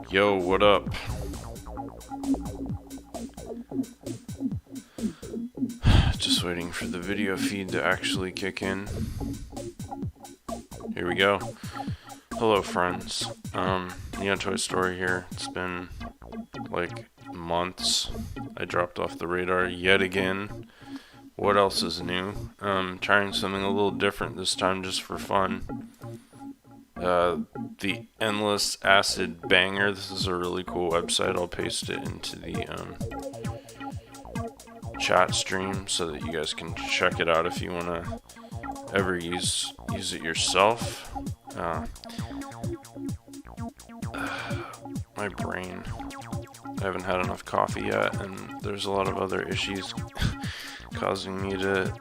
Yo, what up? Just waiting for the video feed to actually kick in. Here we go. Hello, friends. Neotoy story here. It's been like months. I dropped off the radar yet again. What else is new? Trying something a little different this time just for fun. The Endless Acid Banger. This is a really cool website. I'll paste it into the chat stream so that you guys can check it out if you want to ever use it yourself. My brain. I haven't had enough coffee yet, and there's a lot of other issues causing me to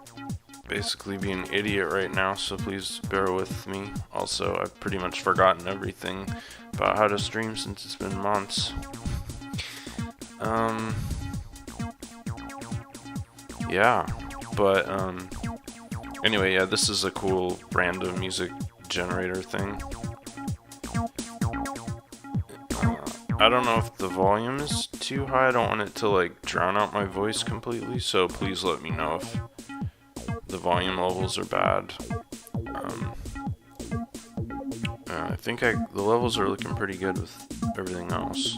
basically be an idiot right now, so please bear with me. Also, I've pretty much forgotten everything about how to stream since it's been months. Yeah, but anyway, yeah, this is a cool random music generator thing. I don't know if the volume is too high. I don't want it to like drown out my voice completely, so please let me know if the volume levels are bad. I think the levels are looking pretty good with everything else.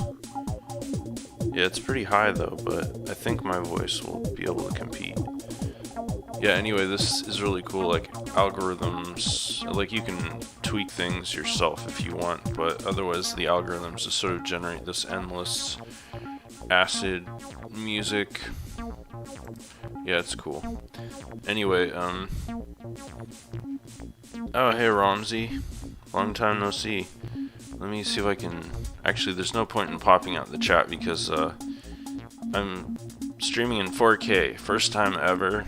Yeah, it's pretty high though, but I think my voice will be able to compete. Yeah, anyway, this is really cool, like algorithms, like you can tweak things yourself if you want, but otherwise the algorithms just sort of generate this endless acid music. Yeah, it's cool. Anyway, oh hey Ramsey, long time no see. Let me see if I can, actually there's no point in popping out the chat because I'm streaming in 4K, first time ever.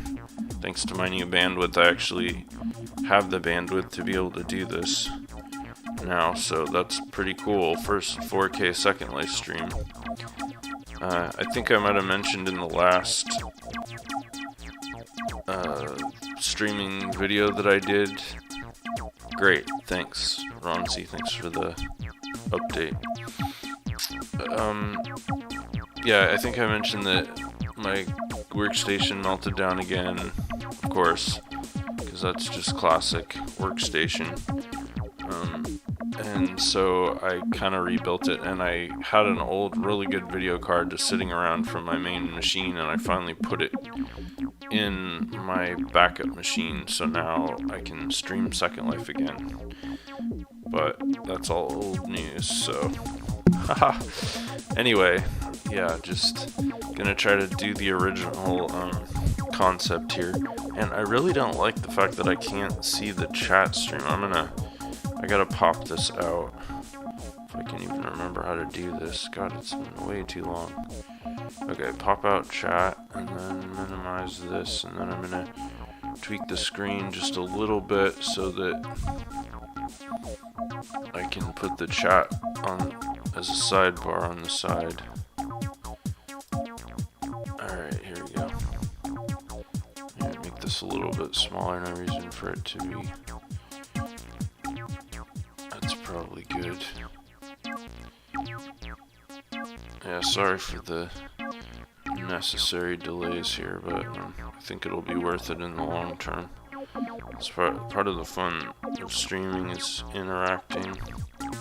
Thanks to my new bandwidth, I actually have the bandwidth to be able to do this now, so that's pretty cool. First 4K Second Life stream. I think I might have mentioned in the last streaming video that I did. Great, thanks, Ronzi, thanks for the update. Yeah, I think I mentioned that my workstation melted down again, of course, because that's just classic workstation. And so I kind of rebuilt it, and I had an old, really good video card just sitting around from my main machine, and I finally put it in my backup machine, so now I can stream Second Life again. But that's all old news, so haha. Anyway, yeah, just gonna try to do the original concept here, and I really don't like the fact that I can't see the chat stream. I gotta pop this out if I can even remember how to do this. God, it's been way too long. Okay, pop out chat and then minimize this, and then I'm gonna tweak the screen just a little bit so that I can put the chat on as a sidebar on the side. Alright, here we go. Yeah, make this a little bit smaller, no reason for it to be. That's probably good. Yeah, sorry for the necessary delays here, but I think it'll be worth it in the long term. It's part of the fun of streaming is interacting. Oh,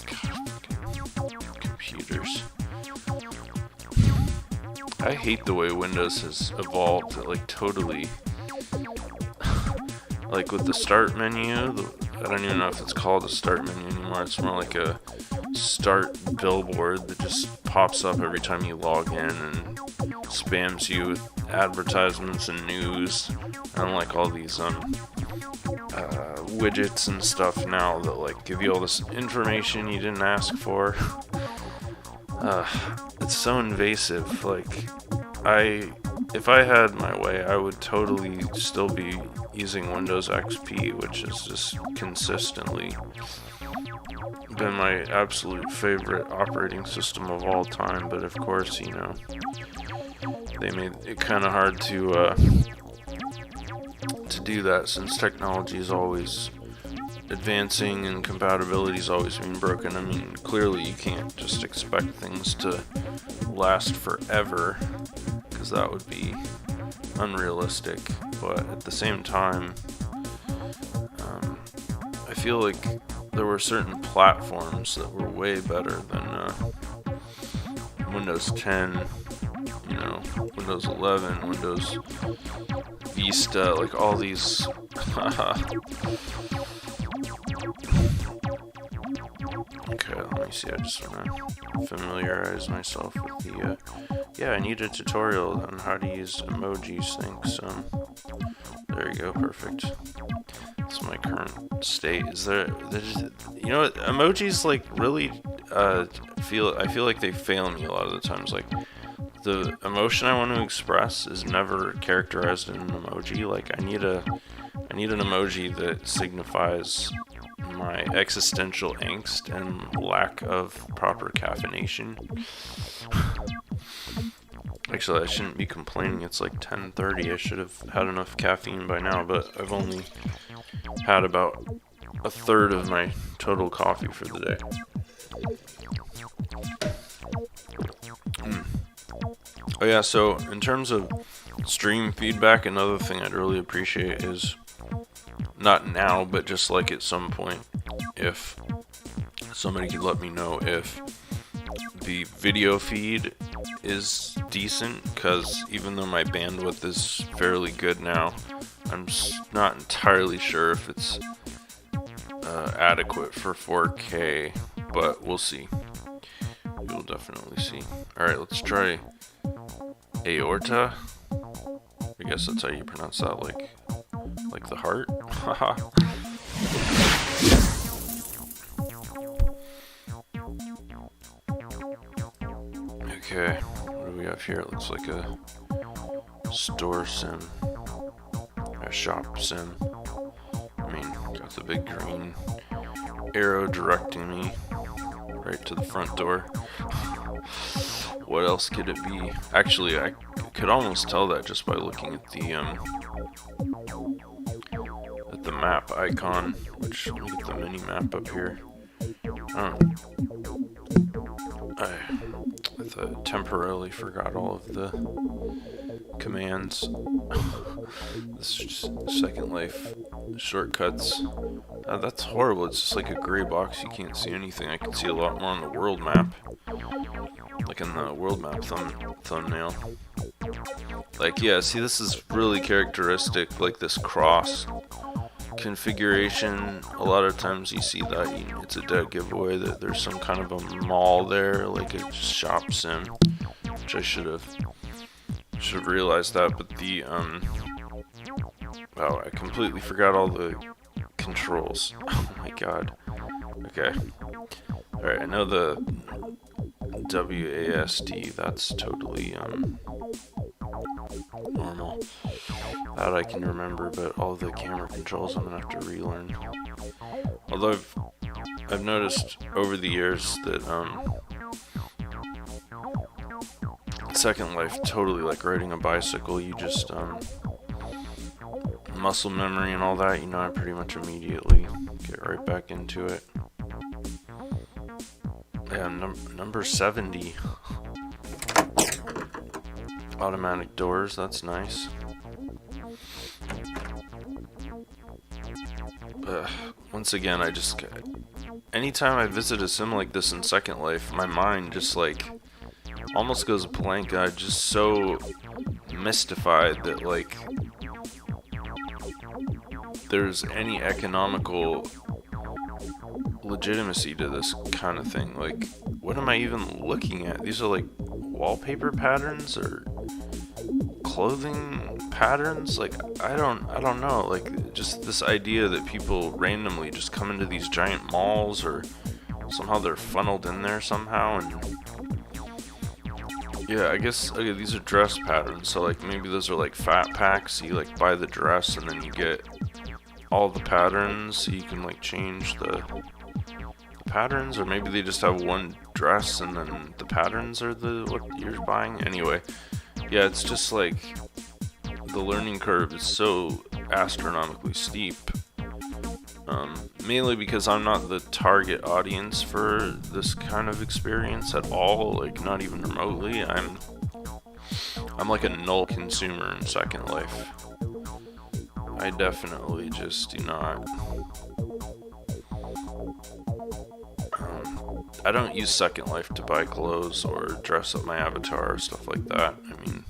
God, fucking computers. I hate the way Windows has evolved, like totally. Like with the start menu, I don't even know if it's called a start menu anymore. It's more like a start billboard that just pops up every time you log in and spams you with advertisements and news. I don't like all these widgets and stuff now that like give you all this information you didn't ask for. It's so invasive. Like, if I had my way, I would totally still be using Windows XP, which is just consistently been my absolute favorite operating system of all time. But of course, you know, they made it kind of hard to do that, since technology is always advancing and compatibility is always being broken. I mean, clearly you can't just expect things to last forever, because that would be unrealistic. But at the same time, I feel like there were certain platforms that were way better than Windows 10, you know, Windows 11, Windows Vista, like all these. Okay, let me see. I just want to familiarize myself with the. Yeah, I need a tutorial on how to use emojis. Thanks. There you go. Perfect. That's my current state. Is there's, you know, emojis like really I feel like they fail me a lot of the times. Like, the emotion I want to express is never characterized in an emoji. Like, I need an emoji that signifies my existential angst and lack of proper caffeination. Actually, I shouldn't be complaining. It's like 10:30. I should have had enough caffeine by now, but I've only had about a third of my total coffee for the day. Oh yeah, so in terms of stream feedback, another thing I'd really appreciate is, not now, but just like at some point, if somebody could let me know if the video feed is decent, because even though my bandwidth is fairly good now, I'm not entirely sure if it's adequate for 4K, but we'll see. We'll definitely see. Alright, let's try aorta. I guess that's how you pronounce that, like the heart. Haha. Okay, what do we have here? It looks like a store sim, a shop sim. I mean, got the big green arrow directing me right to the front door. What else could it be? Actually, I could almost tell that just by looking at the map icon, which, let me get the mini map up here. I temporarily forgot all of the commands. This is just Second Life shortcuts. That's horrible. It's just like a gray box. You can't see anything. I can see a lot more on the world map. Like in the world map thumbnail. Like, yeah, see, this is really characteristic, like this cross configuration. A lot of times you see that it's a dead giveaway that there's some kind of a mall there, like a shop sim, which I should have realized that. But the wow, I completely forgot all the controls. Oh my god. Okay, all right, I know the WASD, that's totally normal. That I can remember, but all the camera controls I'm gonna have to relearn. Although I've noticed over the years that Second Life, totally like riding a bicycle. You just muscle memory and all that, you know, I pretty much immediately get right back into it. Yeah, number 70. Automatic doors, that's nice. Once again, anytime I visit a sim like this in Second Life, my mind just like almost goes blank. I'm just so mystified that like there's any economical legitimacy to this kind of thing. Like, what am I even looking at? These are like wallpaper patterns or clothing patterns. Like, I don't know. Like, just this idea that people randomly just come into these giant malls, or somehow they're funneled in there somehow. And yeah, I guess, okay, these are dress patterns. So like maybe those are like fat packs. You like buy the dress and then you get all the patterns, so you can like change the patterns, or maybe they just have one dress and then the patterns are what you're buying. Anyway, yeah, it's just like the learning curve is so astronomically steep. Mainly because I'm not the target audience for this kind of experience at all, like not even remotely. I'm like a null consumer in Second Life. I definitely just do not. I don't use Second Life to buy clothes or dress up my avatar or stuff like that. I mean,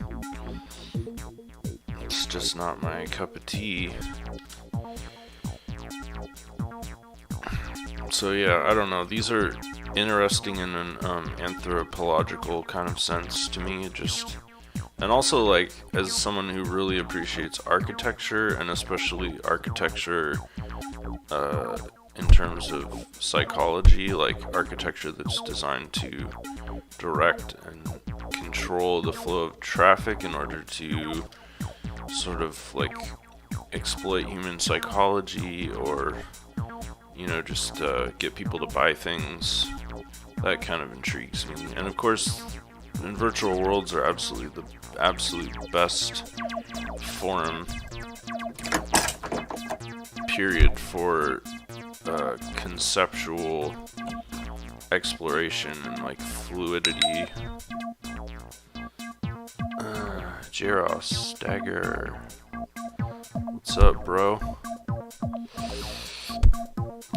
it's just not my cup of tea. So yeah, I don't know. These are interesting in an anthropological kind of sense to me. And also, like, as someone who really appreciates architecture, and especially architecture in terms of psychology, like architecture that's designed to direct and control the flow of traffic in order to sort of like exploit human psychology, or just get people to buy things. That kind of intrigues me. And of course, and virtual worlds are absolutely the absolute best forum period for conceptual exploration and like fluidity. Jaros, Dagger, what's up, bro?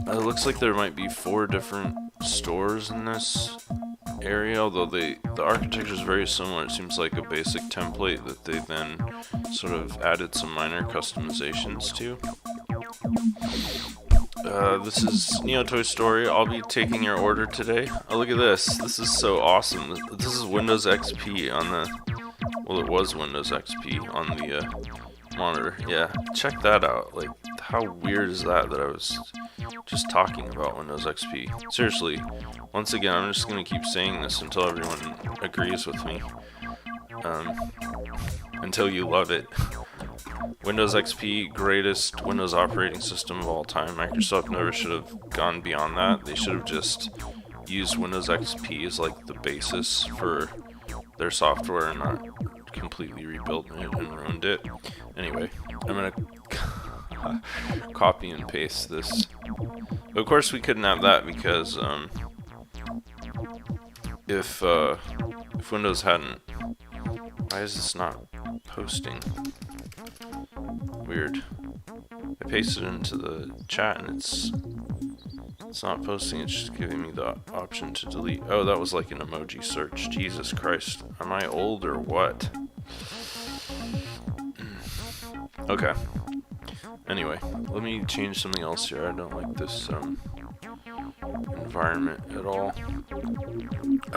It looks like there might be 4 different stores in this area, although the architecture is very similar. It seems like a basic template that they then sort of added some minor customizations to. This is Neotoy Story. I'll be taking your order today. Oh, look at this. This is so awesome. This is Windows XP on the... Well, it was Windows XP on the monitor. Yeah, check that out. Like, how weird is that I was just talking about Windows XP? Seriously, once again, I'm just going to keep saying this until everyone agrees with me. Until you love it. Windows XP, greatest Windows operating system of all time. Microsoft never should have gone beyond that. They should have just used Windows XP as like the basis for their software and not completely rebuilt it and ruined it. Anyway, I'm gonna copy and paste this. But of course we couldn't have that because if Windows hadn't... Why is this not posting? Weird. I pasted it into the chat and it's not posting, it's just giving me the option to delete. Oh, that was like an emoji search. Jesus Christ. Am I old or what? Okay. Anyway, let me change something else here. I don't like this environment at all.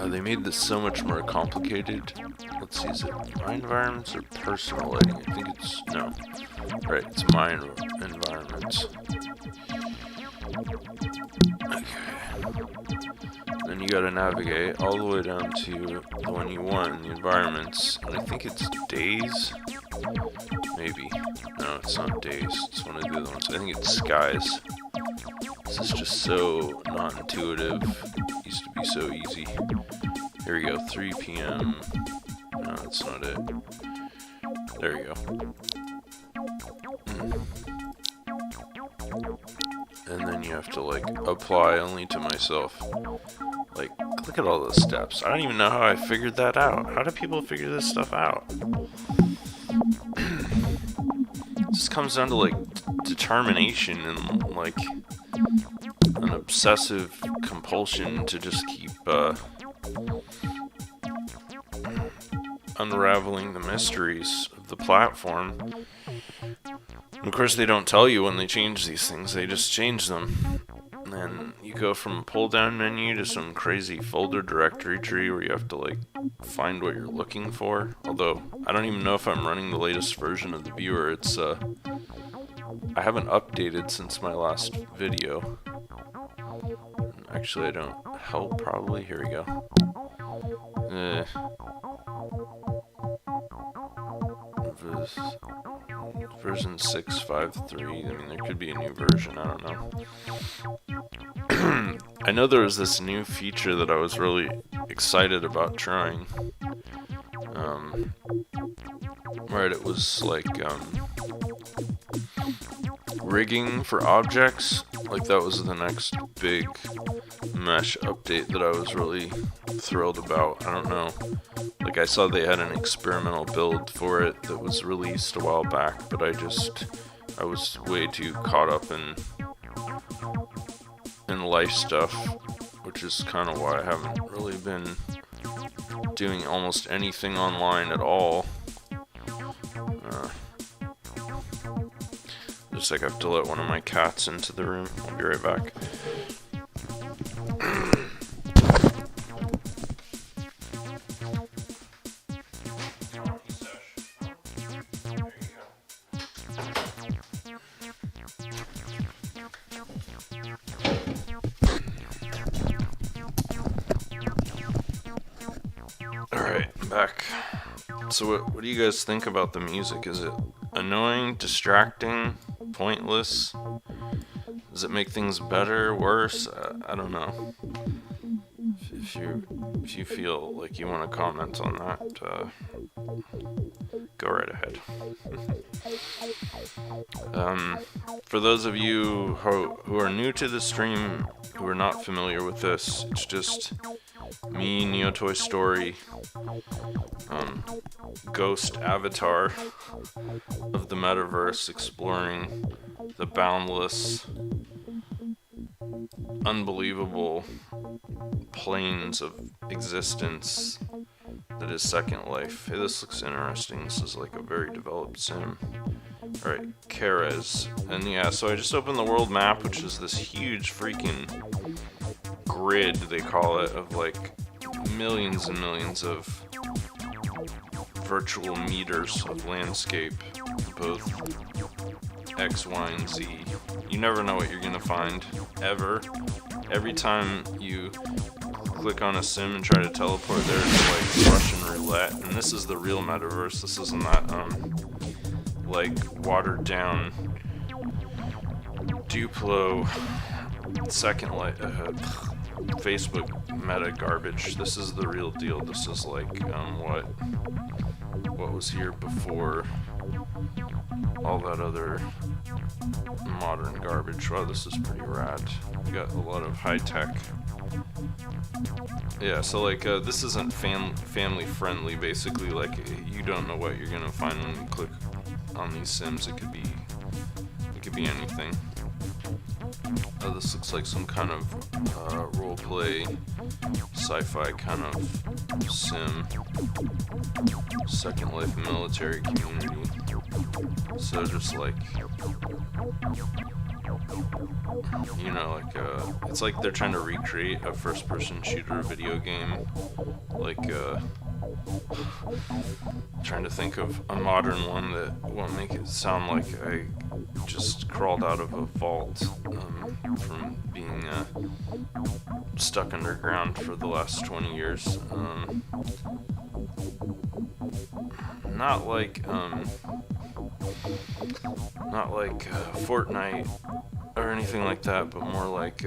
They made this so much more complicated. Let's see, is it my environments or personal lighting? I think it's... no. Right, it's my environments. Okay. Then you gotta navigate all the way down to the one you want in the environments. And I think it's days? Maybe. No, it's not days. It's one of the other ones. I think it's skies. This is just so not intuitive. It used to be so easy. Here we go, 3 p.m. No, that's not it. There we go. And then you have to like apply only to myself. Like, look at all those steps. I don't even know how I figured that out. How do people figure this stuff out? This comes down to like determination and like an obsessive compulsion to just keep unraveling the mysteries of the platform. And of course they don't tell you when they change these things, they just change them. And you go from a pull down menu to some crazy folder directory tree where you have to like find what you're looking for. Although I don't even know if I'm running the latest version of the viewer. It's I haven't updated since my last video. Actually, I don't help probably. Here we go. Version 6.5.3. I mean, there could be a new version. I don't know. I know there was this new feature that I was really excited about trying. Right, it was like rigging for objects. Like that was the next big mesh update that I was really thrilled about. I don't know. Like I saw they had an experimental build for it that was released a while back, but I was way too caught up in life stuff, which is kind of why I haven't really been doing almost anything online at all. Just like I have to let one of my cats into the room. I'll be right back. Alright, back. So what do you guys think about the music? Is it annoying, distracting, pointless? Does it make things better, worse? I don't know. If you feel like you want to comment on that, go right ahead. For those of you who are new to the stream, who are not familiar with this, it's just me, Neotoy story, ghost avatar of the metaverse, exploring the boundless, unbelievable planes of existence that is Second Life. Hey, this looks interesting. This is like a very developed sim. Alright, Kerez. And yeah, so I just opened the world map, which is this huge freaking grid, they call it, of like millions and millions of virtual meters of landscape, both X, Y, and Z. You never know what you're gonna find, ever. Every time you click on a sim and try to teleport there, it's like Russian roulette. And this is the real metaverse. This isn't that like watered down Duplo Second Life Facebook meta garbage. This is the real deal. This is like what was here before all that other modern garbage. Wow, this is pretty rad. We got a lot of high tech. Yeah, so like this isn't family friendly. Basically, like you don't know what you're gonna find when you click on these sims. It could be anything. This looks like some kind of roleplay, sci-fi kind of sim. Second Life military community. So just like, you know, like it's like they're trying to recreate a first-person shooter video game. Like trying to think of a modern one that won't make it sound like I just crawled out of a vault from being stuck underground for the last 20 years. Not like Fortnite or anything like that, but more like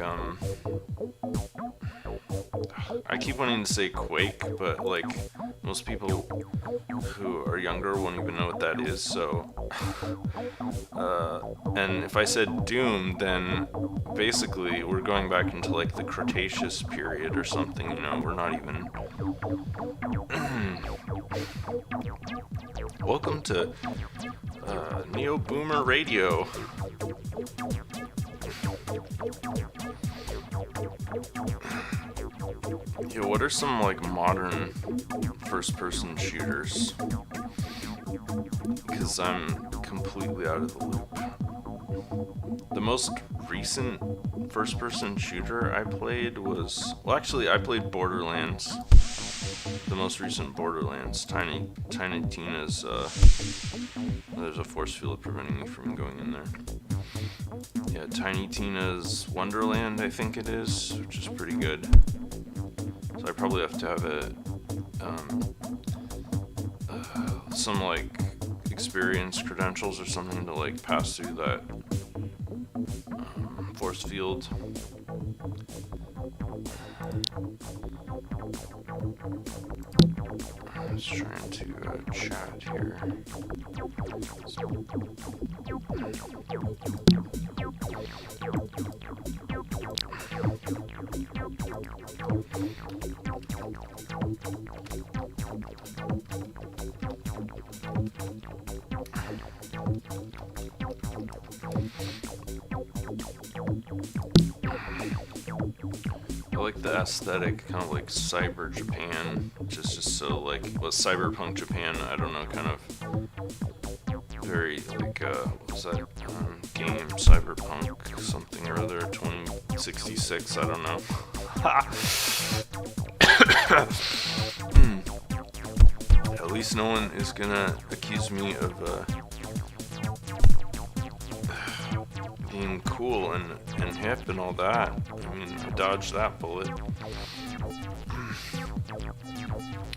I keep wanting to say Quake, but like most people who are younger won't even know what that is, so and if I said Doom, then basically we're going back into like the Cretaceous period or something, you know. We're not even welcome to Neo Boomer Radio. Yo, what are some like modern first-person shooters? Because I'm completely out of the loop. The most recent first-person shooter I played was, well, actually, I played Borderlands. The most recent Borderlands. Tiny Tina's. There's a force field preventing me from going in there. Yeah, Tiny Tina's Wonderland, I think it is, which is pretty good. So I probably have to have a some like experience credentials or something to like pass through that force field. was trying to chat here. I like the aesthetic, kind of like Cyber Japan, which is just so like, well, Cyberpunk Japan, I don't know, kind of very like, what was that game, Cyberpunk something or other, 2066, I don't know. At least no one is gonna accuse me of being cool and hip and all that. I mean, I dodged that bullet.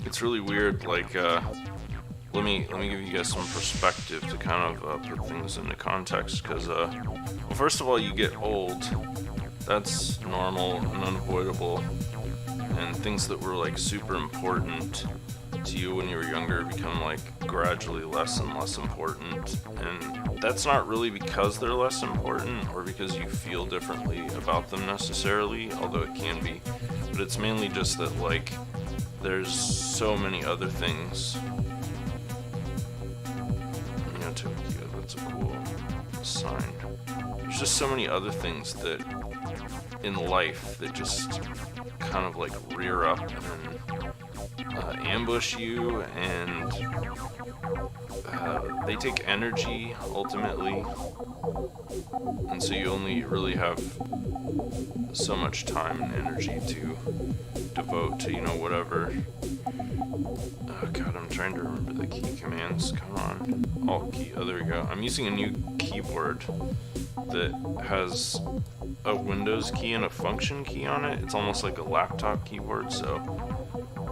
It's really weird, like, let me give you guys some perspective to kind of put things into context, because, well, first of all, you get old. That's normal and unavoidable, and things that were, like, super important to you when you were younger become, like, gradually less and less important, and that's not really because they're less important or because you feel differently about them necessarily, although it can be, but it's mainly just that, like, there's so many other things. Neotoy, that's a cool sign. There's just so many other things that in life that just kind of like rear up and ambush you, and they take energy ultimately, and so you only really have so much time and energy to devote to, you know, whatever. Oh god, I'm trying to remember the key commands. Come on. Alt key. Oh, there we go. I'm using a new keyboard that has a Windows key and a function key on it. It's almost like a laptop keyboard, so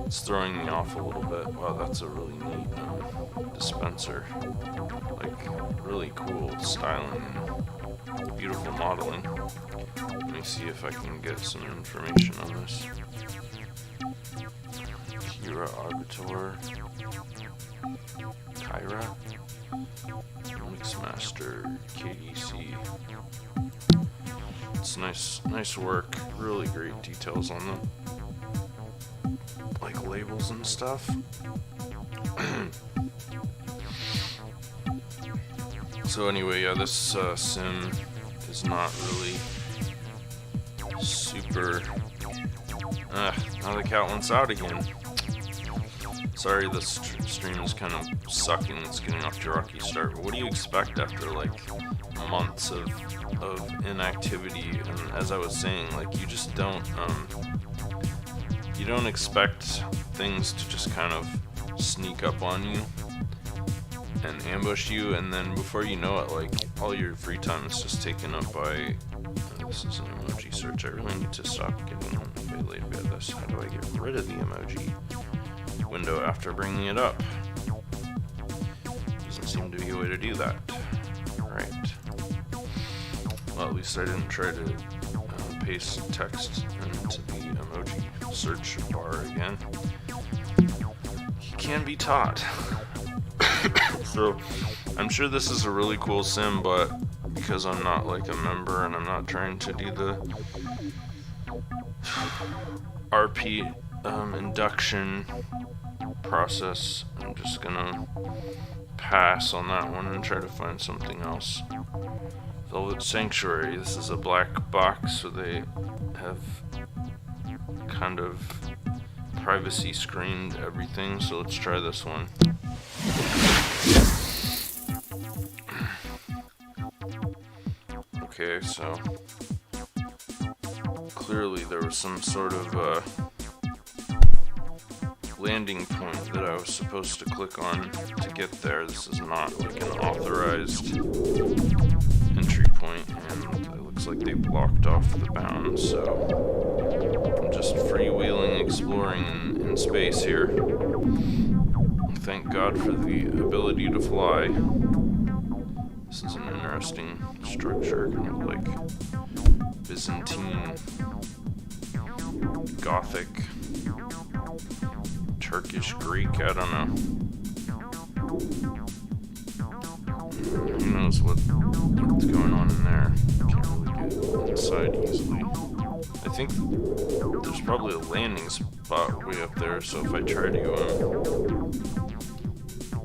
it's throwing me off a little bit. Wow, that's a really neat dispenser. Like, really cool styling and beautiful modeling. Let me see if I can get some information on this. Kira Arbiter. Kyra. Mixmaster KDC. It's nice work. Really great details on them. Like labels and stuff. So anyway, yeah, this sim is not really super. Now the cat wants out again. Sorry, the stream is kind of sucking. It's getting off to a rocky start. But what do you expect after like months of inactivity? And as I was saying, like, you just don't you don't expect things to just kind of sneak up on you and ambush you, and then before you know it, like, all your free time is just taken up by this is an emoji search. I really need to stop getting way later at this. How do I get rid of the emoji window after bringing it up? Doesn't seem to be a way to do that. Alright. Well, at least I didn't try to paste text into the emoji search bar again. He can be taught. So, I'm sure this is a really cool sim, but because I'm not like a member and I'm not trying to do the RP induction process, I'm just gonna pass on that one and try to find something else. Velvet Sanctuary, this is a black box, so they have kind of privacy screened everything, so let's try this one. Okay, so clearly there was some sort of landing point that I was supposed to click on to get there. This is not like an authorized entry point, and it looks like they blocked off the bounds, so I'm just freewheeling, exploring in space here. Thank God for the ability to fly. This is an interesting structure, kind of like Byzantine, Gothic, Turkish, Greek, I don't know. Who knows what's going on in there. Can't really get inside easily. I think there's probably a landing spot way up there, so if I try to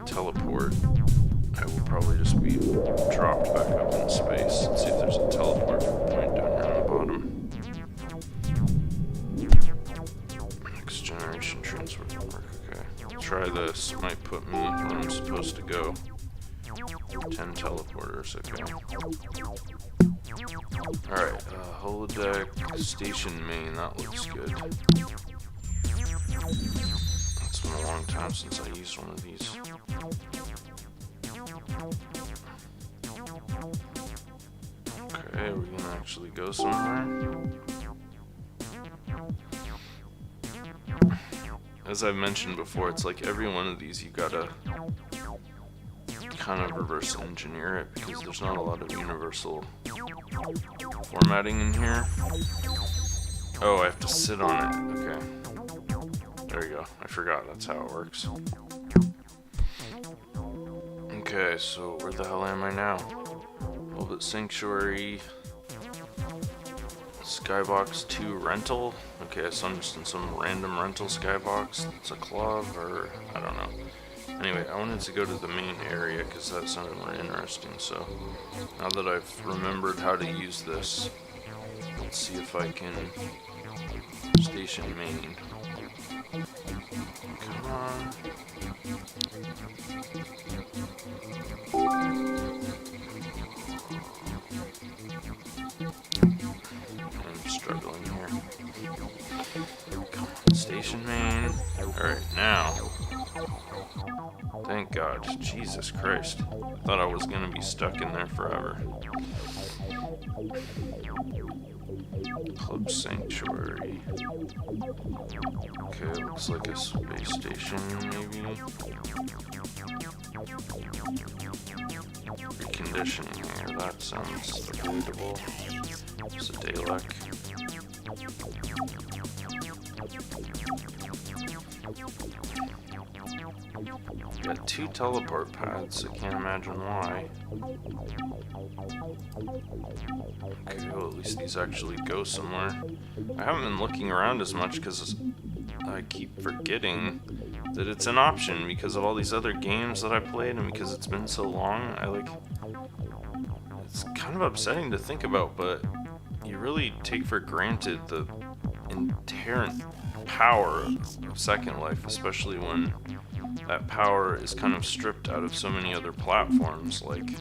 teleport, I will probably just be dropped back up in space. Let's see if there's a teleport point down here on the bottom. Next generation transfer network. Okay, try this. Might put me where I'm supposed to go. 10 teleporters. Okay. Alright, holodeck, station main, that looks good. It's been a long time since I used one of these. Okay, we're gonna actually go somewhere. As I've mentioned before, it's like every one of these you gotta kind of reverse engineer it because there's not a lot of universal formatting in here. Oh, I have to sit on it. Okay. There you go. I forgot that's how it works. Okay, so where the hell am I now? Velvet Sanctuary. Skybox 2 rental. Okay, so I'm just in some random rental skybox. It's a club or I don't know. Anyway, I wanted to go to the main area because that sounded more interesting. So now that I've remembered how to use this, let's see if I can station main. Come on. I'm struggling here. Come on, station main. Alright, now. Thank God. Jesus Christ. I thought I was gonna be stuck in there forever. Club Sanctuary. Okay, looks like a space station, maybe. Reconditioning here, that sounds avoidable. Sedalek. Got 2 teleport pads, I can't imagine why. Okay, well at least these actually go somewhere. I haven't been looking around as much because I keep forgetting that it's an option because of all these other games that I played and because it's been so long. It's kind of upsetting to think about, but you really take for granted the inherent power of Second Life, especially when that power is kind of stripped out of so many other platforms. Like,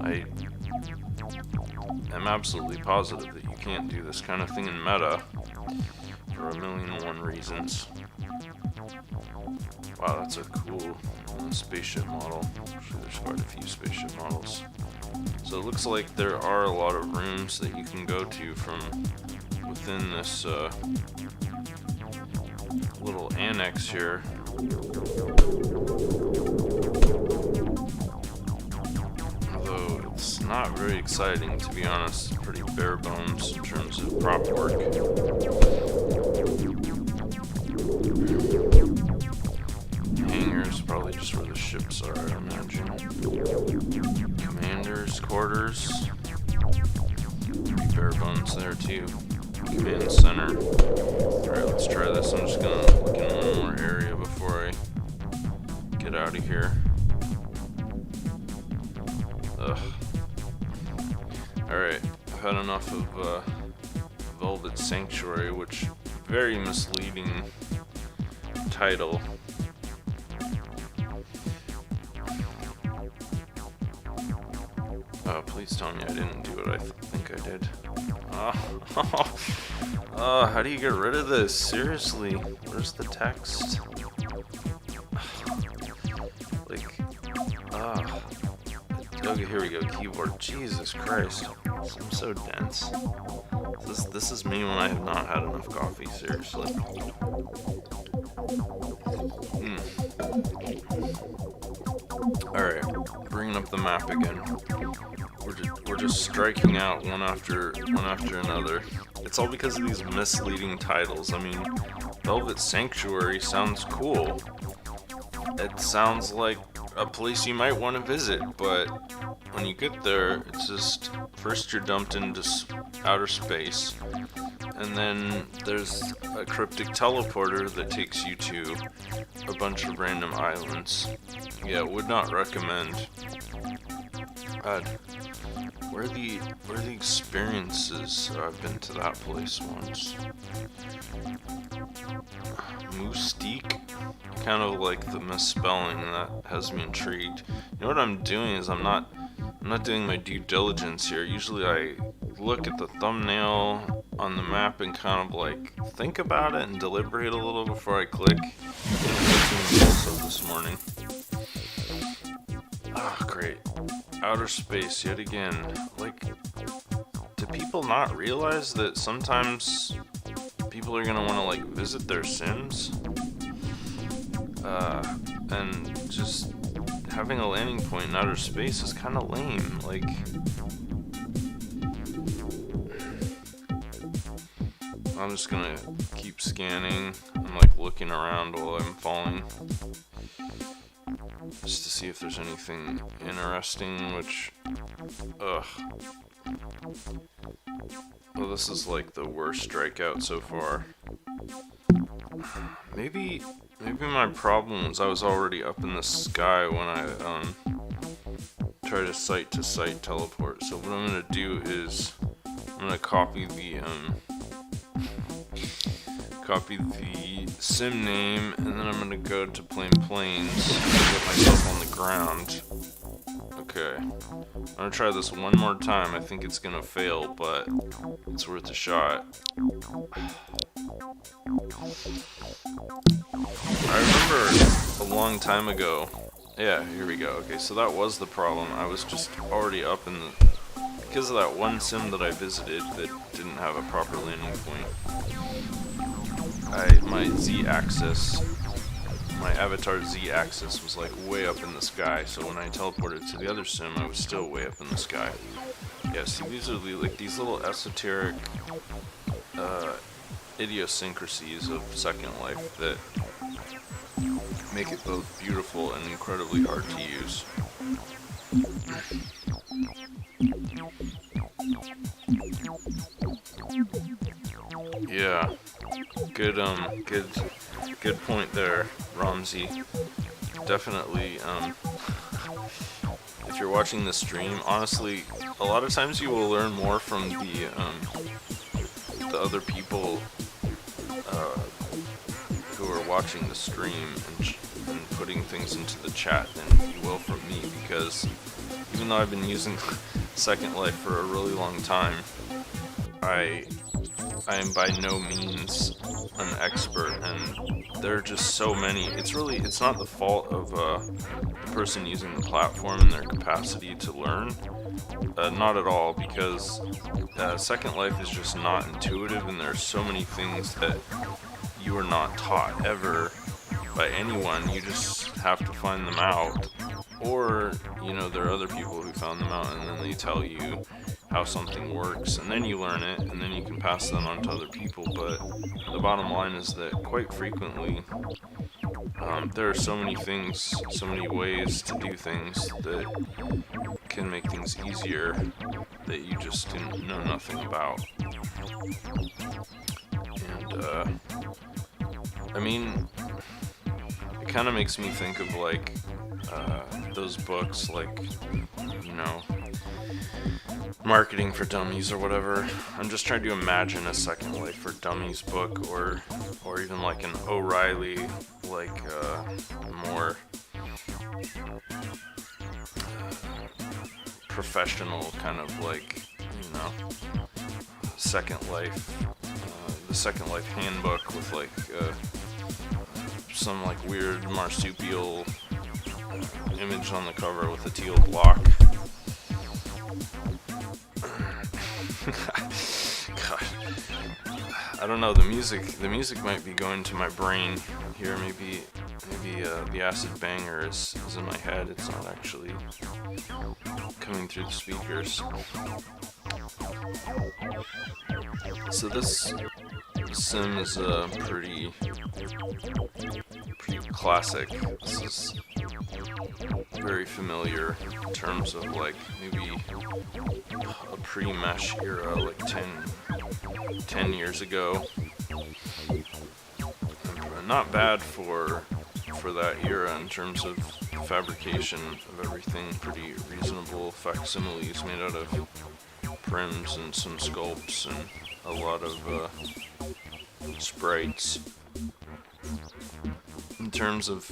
I am absolutely positive that you can't do this kind of thing in meta for 1,000,001 reasons. Wow, that's a cool spaceship model. Actually, there's quite a few spaceship models. So it looks like there are a lot of rooms that you can go to from within this little annex here. Although it's not very exciting, to be honest. It's pretty bare bones in terms of prop work. Hangars, probably just where the ships are, I imagine. Commander's quarters. Pretty bare bones there too. Command center. Alright, let's try this. I'm just gonna look in one more area before I get out of here. Ugh. Alright, I've had enough of Velvet Sanctuary, which very misleading title. Please tell me I didn't do what I think I did. How do you get rid of this? Seriously, where's the text? Okay, here we go. Keyboard. Jesus Christ, I'm so dense. This is me when I have not had enough coffee. Seriously. Alright, bringing up the map again. We're just striking out one after another. It's all because of these misleading titles. I mean, Velvet Sanctuary sounds cool. It sounds like a place you might want to visit, but when you get there, it's just first you're dumped into outer space, and then there's a cryptic teleporter that takes you to a bunch of random islands. Yeah, would not recommend. God, where are the experiences? I've been to that place once. Moustique? Kind of like the misspelling, that has me intrigued. You know what I'm doing is I'm not doing my due diligence here. Usually I look at the thumbnail on the map and kind of like think about it and deliberate a little before I click. Also this morning. Ah, great. Outer space yet again. Like, do people not realize that sometimes people are gonna want to like visit their Sims? And just having a landing point in outer space is kind of lame. Like, I'm just gonna keep scanning and like looking around while I'm falling, just to see if there's anything interesting, which, ugh. Well, this is like the worst strikeout so far. Maybe my problem was I was already up in the sky when I try to site-to-site teleport. So what I'm gonna do is I'm gonna copy the sim name, and then I'm gonna go to Plains and get myself on the ground. Okay, I'm gonna try this one more time. I think it's gonna fail, but it's worth a shot. I remember a long time ago. Yeah, here we go. Okay, so that was the problem. I was just already up in the... Because of that one sim that I visited that didn't have a proper landing point. My Z-axis, my avatar Z-axis was like way up in the sky, so when I teleported to the other sim, I was still way up in the sky. Yeah, see, these are like these little esoteric idiosyncrasies of Second Life that make it both beautiful and incredibly hard to use. Yeah, good point there, Ramsey. Definitely, if you're watching the stream, honestly, a lot of times you will learn more from the other people who are watching the stream and putting things into the chat than you will from me, because even though I've been using Second Life for a really long time, I am by no means an expert, and there are just so many. It's not the fault of the person using the platform and their capacity to learn. Not at all, because Second Life is just not intuitive, and there are so many things that you are not taught ever by anyone. You just have to find them out, or there are other people who found them out, and then they tell you how something works, and then you learn it, and then you can pass that on to other people. But the bottom line is that quite frequently there are so many things, so many ways to do things that can make things easier that you just didn't know nothing about. And I mean, it kind of makes me think of like those books, like, Marketing for Dummies or whatever. I'm just trying to imagine a Second Life for Dummies book, or even like an O'Reilly, like more professional kind of like, Second Life, the Second Life handbook with like some like weird marsupial image on the cover with a teal block. God, I don't know. The music might be going to my brain here. Maybe the acid banger is in my head. It's not actually coming through the speakers. So this sim is pretty classic. This is very familiar in terms of like maybe a pre-mesh era, like 10 years ago. Not bad for that era in terms of fabrication of everything. Pretty reasonable facsimiles made out of prims and some sculpts and a lot of sprites. In terms of,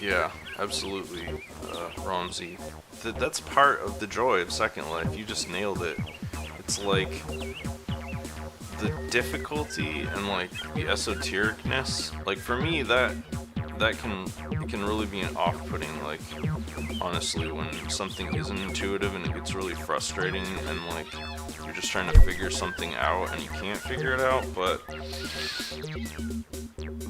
yeah, absolutely, Romsey. That's part of the joy of Second Life. You just nailed it. It's like the difficulty and like the esotericness. Like for me, that can really be an off-putting. Like honestly, when something isn't intuitive and it gets really frustrating, and like you're just trying to figure something out and you can't figure it out. But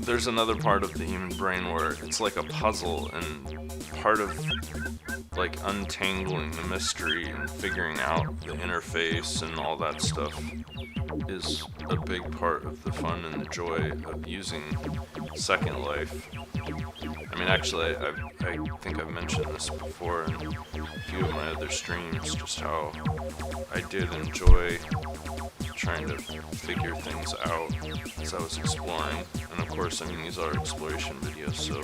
there's another part of the human brain where it's like a puzzle, and part of like untangling the mystery and figuring out the interface and all that stuff is a big part of the fun and the joy of using Second Life. I mean, actually, I think I've mentioned this before in a few of my other streams, just how I did enjoy trying to figure things out as I was exploring. And of course, I mean, these are exploration videos, so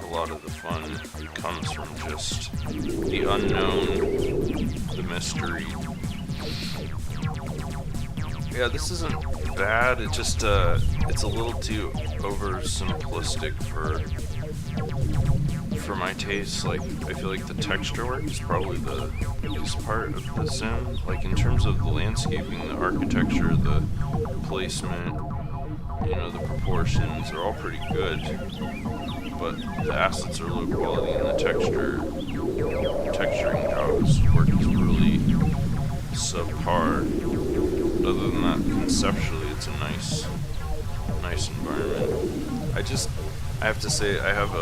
a lot of the fun comes from just the unknown, the mystery. Yeah, this isn't bad. It just it's a little too oversimplistic for my taste. Like, I feel like the texture work is probably the biggest part of the sim. Like in terms of the landscaping, the architecture, the placement, you know, the proportions are all pretty good. But the assets are low quality, and the texturing jobs work is really subpar. Other than that, conceptually, it's a nice environment. I have to say, I have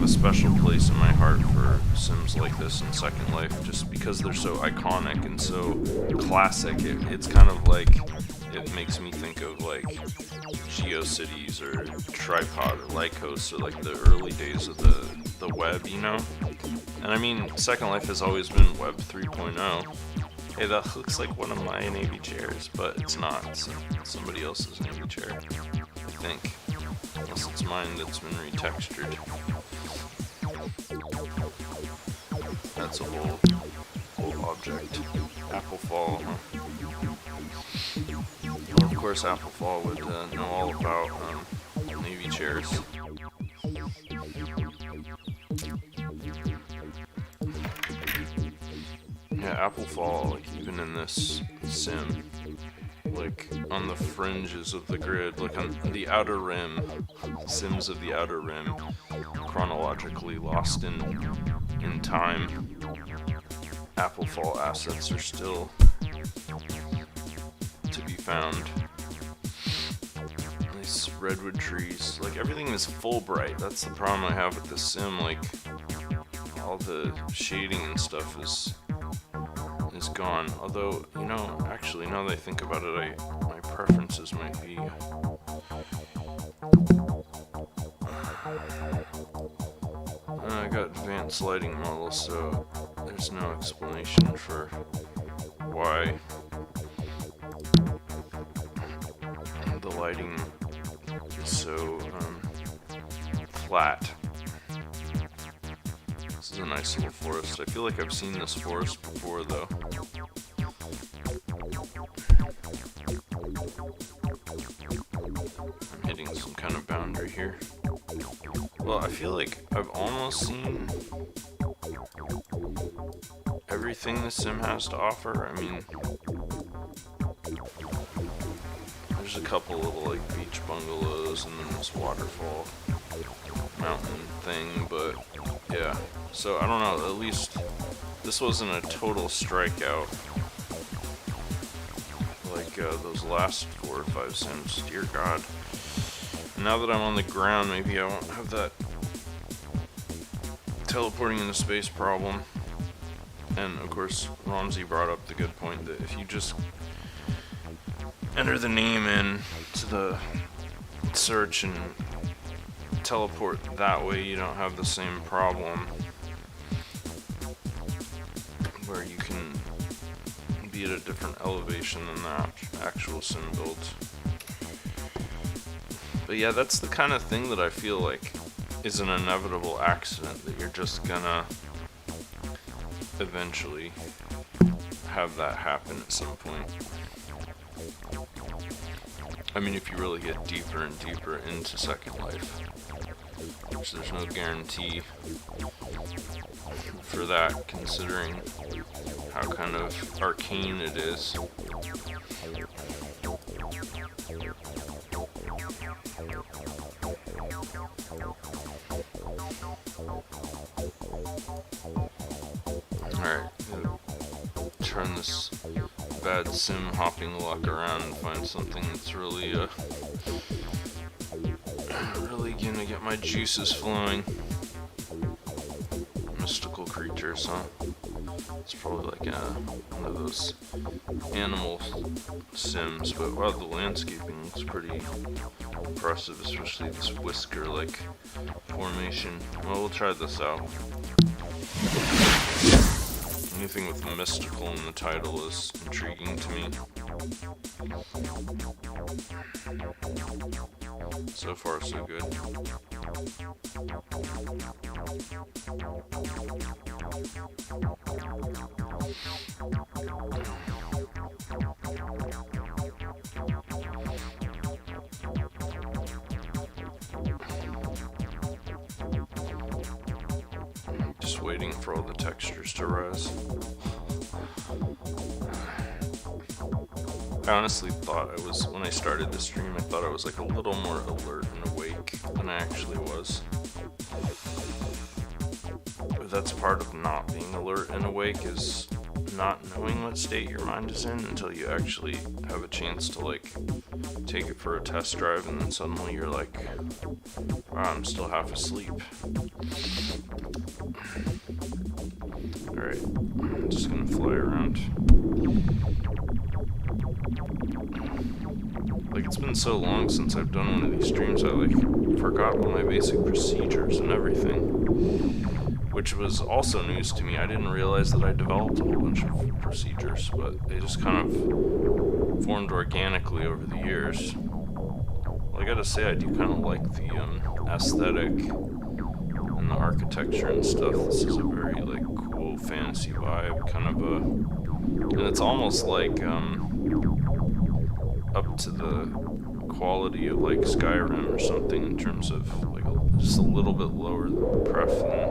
a special place in my heart for sims like this in Second Life, just because they're so iconic and so classic. It's kind of like, it makes me think of like GeoCities or Tripod or Lycos, or like the early days of the web, you know? And I mean, Second Life has always been Web 3.0. Hey, that looks like one of my Navy chairs, but it's not. It's somebody else's Navy chair, I think. Unless it's mine that's been retextured. That's a whole object. Applefall, huh? Well, of course, Applefall would know all about Navy chairs. Yeah, Applefall, like even in this sim, like on the fringes of the grid, like on the outer rim, sims of the outer rim, chronologically lost in time, Applefall assets are still to be found. Nice redwood trees, like everything is full bright. That's the problem I have with this sim, like all the shading and stuff is gone. Although, you know, actually, now that I think about it, my preferences might be I got advanced lighting models, so there's no explanation for why the lighting is so flat. This is a nice little forest. I feel like I've seen this forest before, though. I'm hitting some kind of boundary here. Well, I feel like I've almost seen everything the sim has to offer. I mean, there's a couple little like beach bungalows and then this waterfall mountain thing, but yeah. So I don't know, at least this wasn't a total strikeout like those last 4 or 5 sims. Dear God. Now that I'm on the ground, maybe I won't have that teleporting into space problem. And of course, Romsey brought up the good point that if you just enter the name in to the search and teleport that way, you don't have the same problem where you can be at a different elevation than the actual sim builds. But yeah, that's the kind of thing that I feel like is an inevitable accident, that you're just gonna eventually have that happen at some point. I mean, if you really get deeper and deeper into Second Life, which there's no guarantee for that, considering how kind of arcane it is. Alright, turn this bad sim hopping luck around and find something that's really gonna get my juices flowing. Mystical creatures, huh? It's probably like one of those animal sims, but wow, the landscaping looks pretty impressive, especially this whisker-like formation. Well, we'll try this out. Anything with mystical in the title is intriguing to me. So far, so good. Just waiting for all the textures to rise. I honestly thought when I started the stream, I thought I was like a little more alert and awake than I actually was. But that's part of not being alert and awake, is not knowing what state your mind is in until you actually have a chance to like take it for a test drive, and then suddenly you're like, wow, I'm still half asleep. Alright, I'm just gonna fly around. Like, it's been so long since I've done one of these streams, I like forgot all my basic procedures and everything, which was also news to me. I didn't realize that I developed a whole bunch of procedures, but they just kind of formed organically over the years. Well, I gotta say, I do kind of like the aesthetic and the architecture and stuff. This is a very like cool fantasy vibe, kind of and it's almost like up to the quality of like Skyrim or something in terms of like just a little bit lower pref than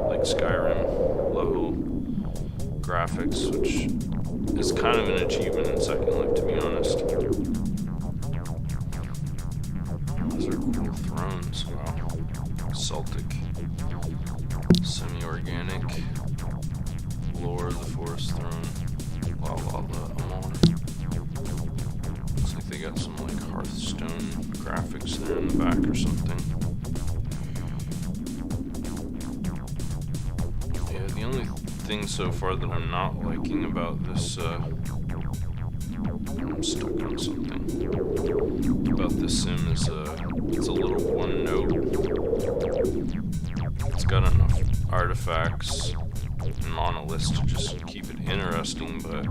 like Skyrim low graphics, which is kind of an achievement in Second Life, to be honest. Those are cool thrones, wow. Celtic, semi-organic, lore of the Forest Throne, la la la, I'm on it. They got some like Hearthstone graphics there in the back or something. Yeah, the only thing so far that I'm not liking about this, I'm stuck on something, about this sim is, it's a little one note. It's got enough artifacts and monoliths to just keep it interesting, but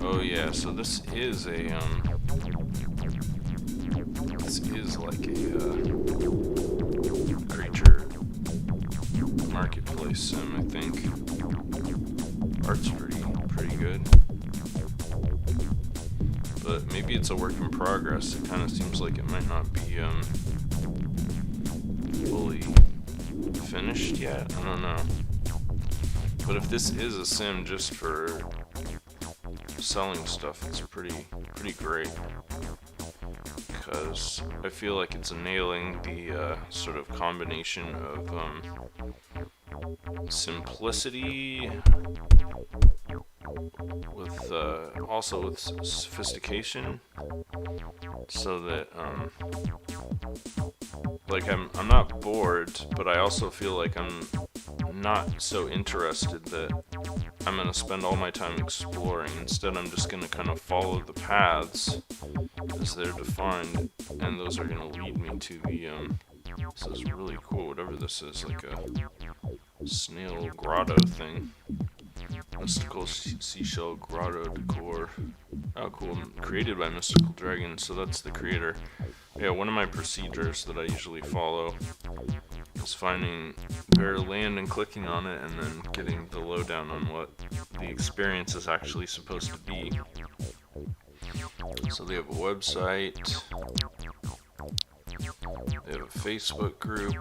oh yeah, so this is a like a creature marketplace sim, I think. Art's pretty good, but maybe it's a work in progress. It kind of seems like it might not be fully finished yet. I don't know. But if this is a sim just for selling stuff, it's pretty great, because I feel like it's nailing the sort of combination of simplicity with also with sophistication, so that like I'm not bored, but I also feel like I'm not so interested that I'm gonna spend all my time exploring. Instead, I'm just gonna kind of follow the paths as they're defined, and those are gonna lead me to the this is really cool, whatever this is, like a snail grotto thing. Mystical seashell grotto decor. Oh, cool. Created by Mystical Dragon, so that's the creator. Yeah, one of my procedures that I usually follow is finding their land and clicking on it, and then getting the lowdown on what the experience is actually supposed to be. So they have a website, they have a Facebook group,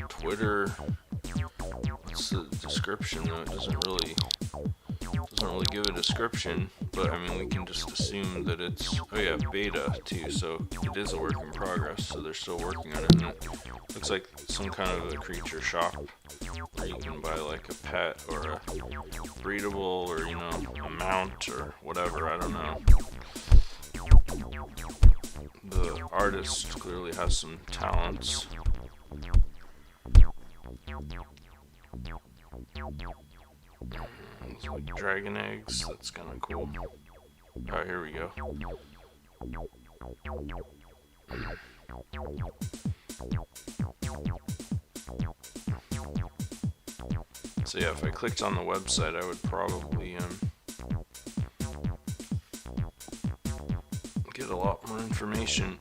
Twitter. What's the description though? It doesn't really give a description, but I mean we can just assume that it's, oh yeah, beta too, so it is a work in progress, so they're still working on it. And it looks like some kind of a creature shop where you can buy like a pet or a breedable, or you know, a mount or whatever, I don't know. The artist clearly has some talents. It's like dragon eggs, that's kind of cool. Alright, here we go. So yeah, if I clicked on the website, I would probably get a lot more information.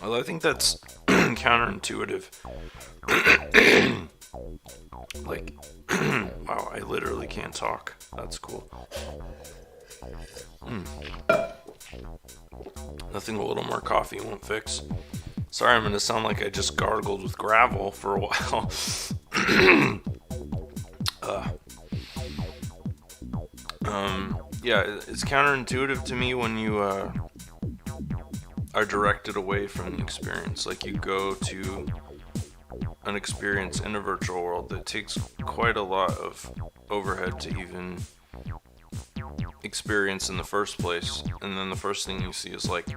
Although I think that's counterintuitive. Like, wow, I literally can't talk. That's cool. Nothing a little more coffee won't fix. Sorry, I'm gonna sound like I just gargled with gravel for a while. Yeah, it's counterintuitive to me when you are directed away from the experience. Like, you go to an experience in a virtual world that takes quite a lot of overhead to even experience in the first place, and then the first thing you see is like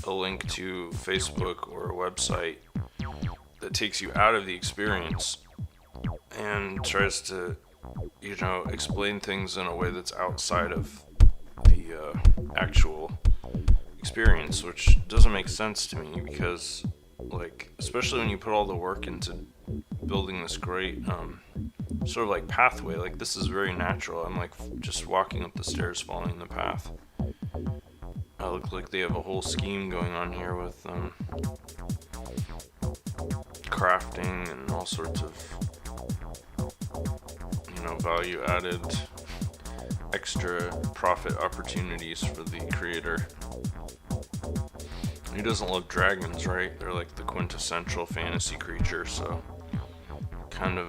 a link to Facebook or a website that takes you out of the experience and tries to, you know, explain things in a way that's outside of the actual experience, which doesn't make sense to me, because like, especially when you put all the work into building this great sort of like pathway, like this is very natural. I'm like just walking up the stairs following the path. I look like they have a whole scheme going on here with crafting and all sorts of, you know, value added extra profit opportunities for the creator. Who doesn't love dragons, right? They're like the quintessential fantasy creature, so kind of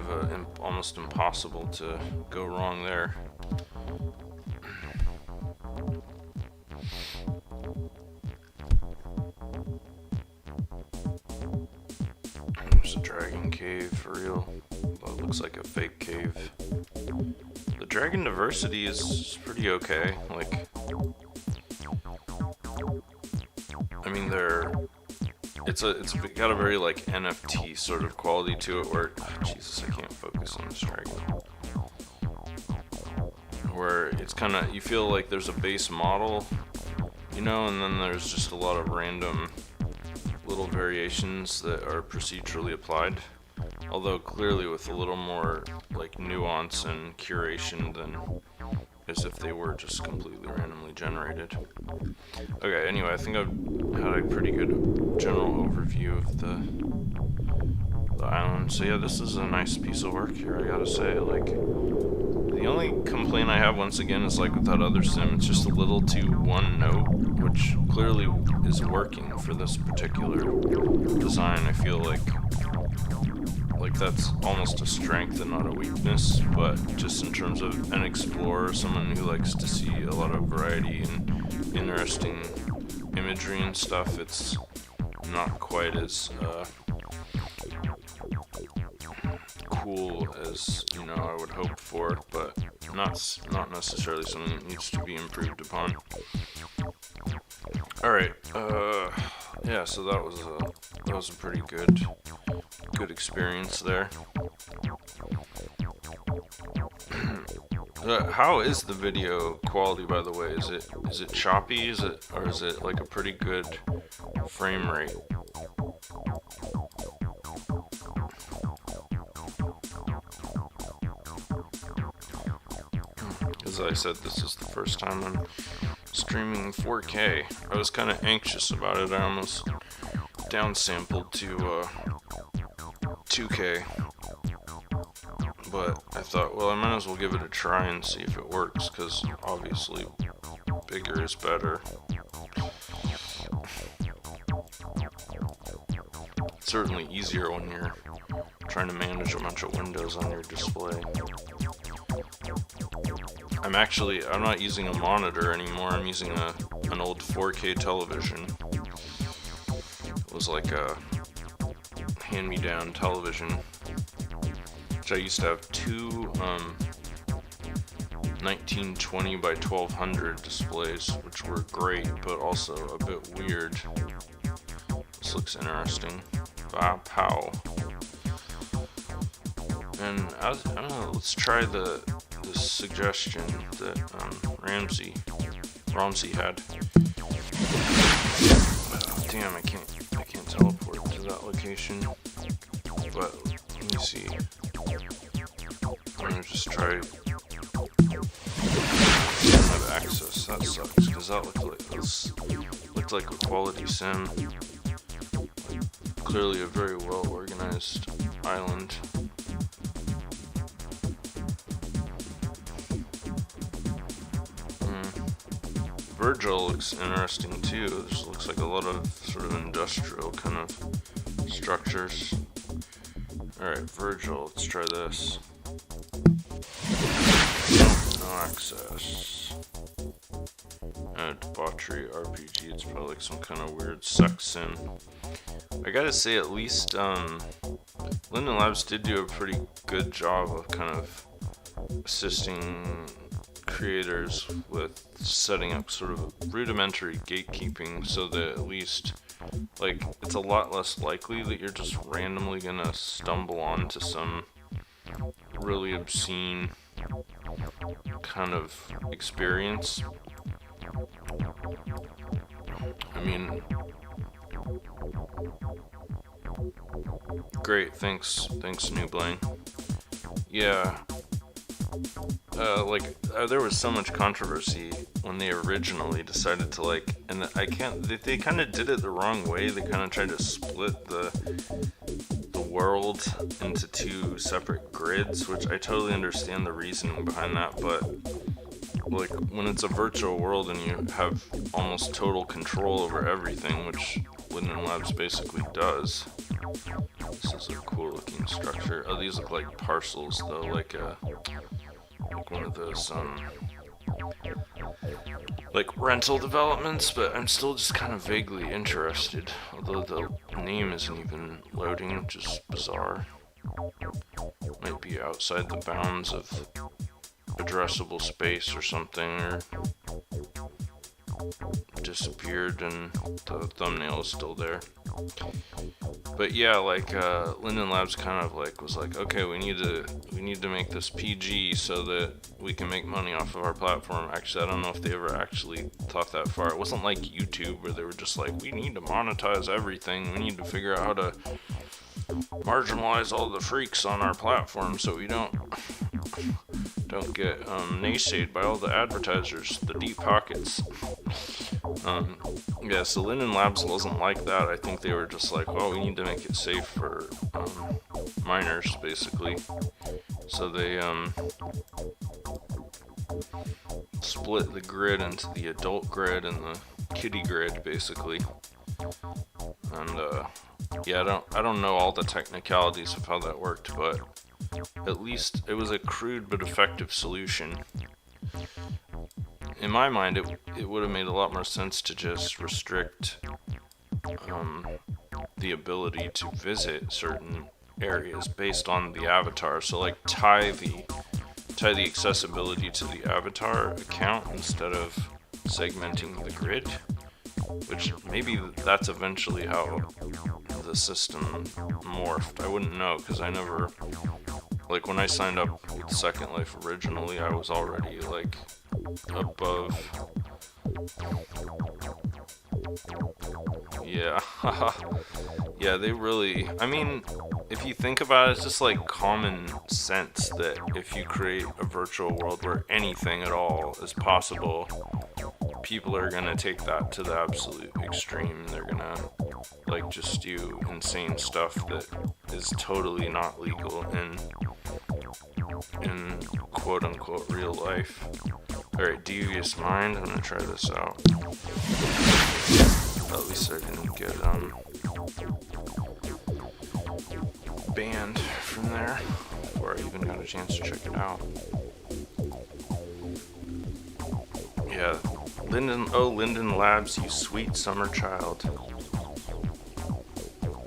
almost impossible to go wrong there. There's a dragon cave for real. Well, it looks like a fake cave. The dragon diversity is pretty okay. Like, I mean, it's got a very like NFT sort of quality to it, where Jesus, I can't focus on this dragon. Where it's kind of, you feel like there's a base model, you know, and then there's just a lot of random little variations that are procedurally applied. Although clearly with a little more like nuance and curation than as if they were just completely randomly generated. Okay, anyway, I think I've had a pretty good general overview of the island. So yeah, this is a nice piece of work here, I gotta say. Like, the only complaint I have once again is like with that other sim, it's just a little too one note, which clearly is working for this particular design. I feel like that's almost a strength and not a weakness, but just in terms of an explorer, someone who likes to see a lot of variety and interesting imagery and stuff, it's not quite as cool as, you know, I would hope for, but not necessarily something that needs to be improved upon. Alright, yeah, so that was a pretty good experience there. How is the video quality, by the way? Is it choppy? Or is it like a pretty good frame rate? As I said, this is the first time I'm streaming 4K. I was kind of anxious about it. I almost downsampled to 2K. But I thought, well, I might as well give it a try and see if it works, because obviously bigger is better. It's certainly easier when you're trying to manage a bunch of windows on your display. I'm not using a monitor anymore. I'm using an old 4K television. It was like a hand-me-down television, which I used to have two 1920 by 1200 displays, which were great, but also a bit weird. This looks interesting. Pow. And I don't know, let's try this suggestion that Ramsey had. Damn, I can't teleport to that location. But let me see. I'm gonna just try. I don't have access. That sucks, because that looked like a quality sim. Clearly a very well organized island. Virgil looks interesting too. This looks like a lot of sort of industrial kind of structures. Alright, Virgil, let's try this. No access. Debauchery RPG, it's probably like some kind of weird sex sim. I gotta say, at least Linden Labs did do a pretty good job of kind of assisting creators with setting up sort of rudimentary gatekeeping, so that at least, like, it's a lot less likely that you're just randomly gonna stumble onto some really obscene kind of experience. I mean, great, thanks New Blank. Yeah. There was so much controversy when they originally decided to, like, and they kind of did it the wrong way. They kind of tried to split the world into two separate grids, which I totally understand the reasoning behind that, but like, when it's a virtual world and you have almost total control over everything, which Linden Labs basically does. This is a cool looking structure. Oh, these look like parcels though, like one of those like rental developments, but I'm still just kind of vaguely interested, although the name isn't even loading, which is bizarre. Might be outside the bounds of addressable space or something, or disappeared and the thumbnail is still there. But yeah, like Linden Labs kind of like was like, okay, we need to make this PG so that we can make money off of our platform. Actually, I don't know if they ever actually thought that far. It wasn't like YouTube where they were just like, we need to monetize everything. We need to figure out how to marginalize all the freaks on our platform so we don't get naysayed by all the advertisers, the deep pockets. Yeah, so Linden Labs wasn't like that. I think they were just like, oh, we need to make it safe for minors, basically. So they split the grid into the adult grid and the kiddie grid, basically. And yeah, I don't know all the technicalities of how that worked, but at least it was a crude but effective solution. In my mind, it would have made a lot more sense to just restrict the ability to visit certain areas based on the avatar. So like tie the accessibility to the avatar account instead of segmenting the grid, which maybe that's eventually how the system morphed. I wouldn't know because I never, like when I signed up with Second Life originally, I was already like above. Yeah. Yeah, they really, I mean, if you think about it, it's just like common sense that if you create a virtual world where anything at all is possible, people are gonna take that to the absolute extreme. They're gonna like just do insane stuff that is totally not legal in quote unquote real life. Alright, Devious Mind, I'm gonna try this out. At least I didn't get banned from there before I even got a chance to check it out. Yeah, Linden Labs, you sweet summer child.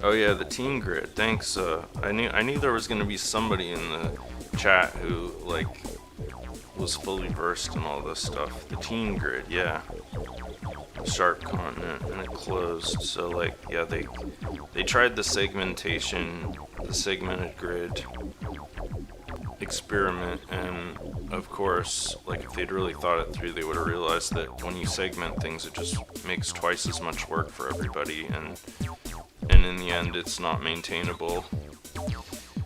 Oh yeah, the team grid. Thanks. I knew there was gonna be somebody in the chat who like was fully versed in all this stuff. The team grid, yeah. Sharp continent, and it closed. So like, yeah, they tried the segmentation, the segmented grid experiment, and of course, like if they'd really thought it through, they would have realized that when you segment things, it just makes twice as much work for everybody, and in the end, it's not maintainable.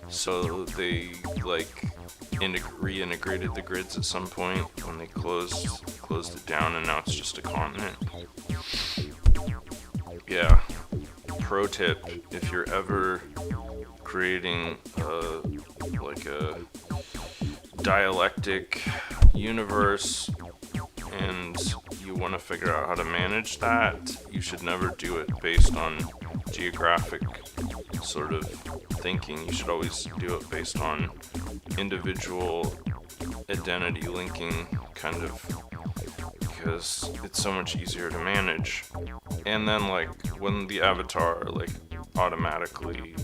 So they like reintegrated the grids at some point when they closed it down, and now it's just a continent. Yeah. Pro tip: if you're ever creating like a dialectic universe and you want to figure out how to manage that, you should never do it based on geographic sort of thinking. You should always do it based on individual identity linking, kind of, because it's so much easier to manage. And then like when the avatar like automatically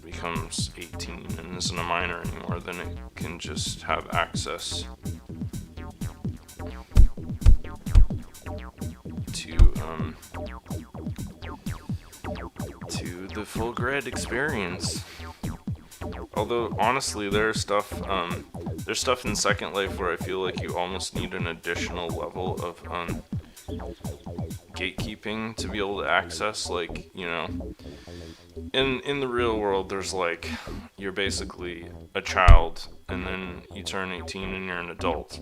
becomes 18 and isn't a minor anymore, then it can just have access to the full grid experience. Although honestly, there's stuff in Second Life where I feel like you almost need an additional level of gatekeeping to be able to access, like, you know, in the real world there's like, you're basically a child and then you turn 18 and you're an adult.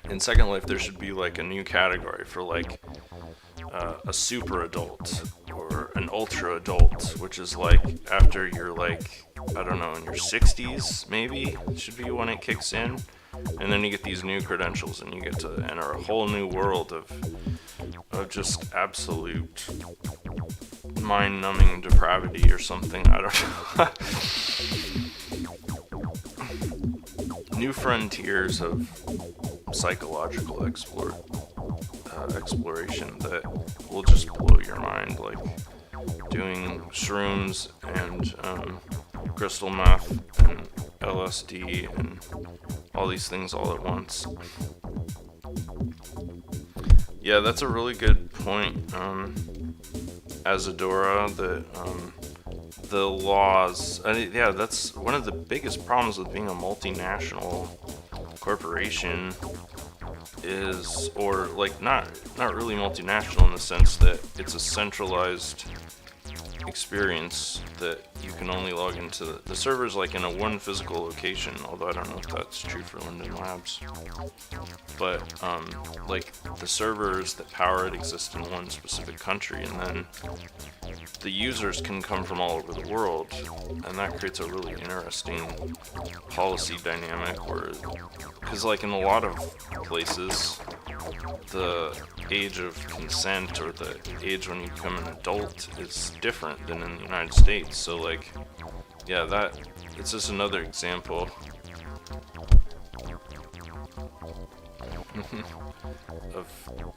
In Second Life there should be like a new category for like a super adult or an ultra adult, which is like after you're like, I don't know, in your 60s maybe should be when it kicks in, and then you get these new credentials and you get to enter a whole new world of just absolute mind-numbing depravity or something. I don't know. New frontiers of psychological exploration that will just blow your mind, like doing shrooms and crystal meth and LSD and all these things all at once. Yeah, that's a really good point, Azadora, that the laws, yeah, that's one of the biggest problems with being a multinational corporation is, or like not really multinational in the sense that it's a centralized experience that you can only log into the servers like in a one physical location, although I don't know if that's true for Linden Labs, but like the servers that power it exist in one specific country, and then the users can come from all over the world, and that creates a really interesting policy dynamic where, because like in a lot of places the age of consent or the age when you become an adult is different than in the United States. So like, yeah, that it's just another example.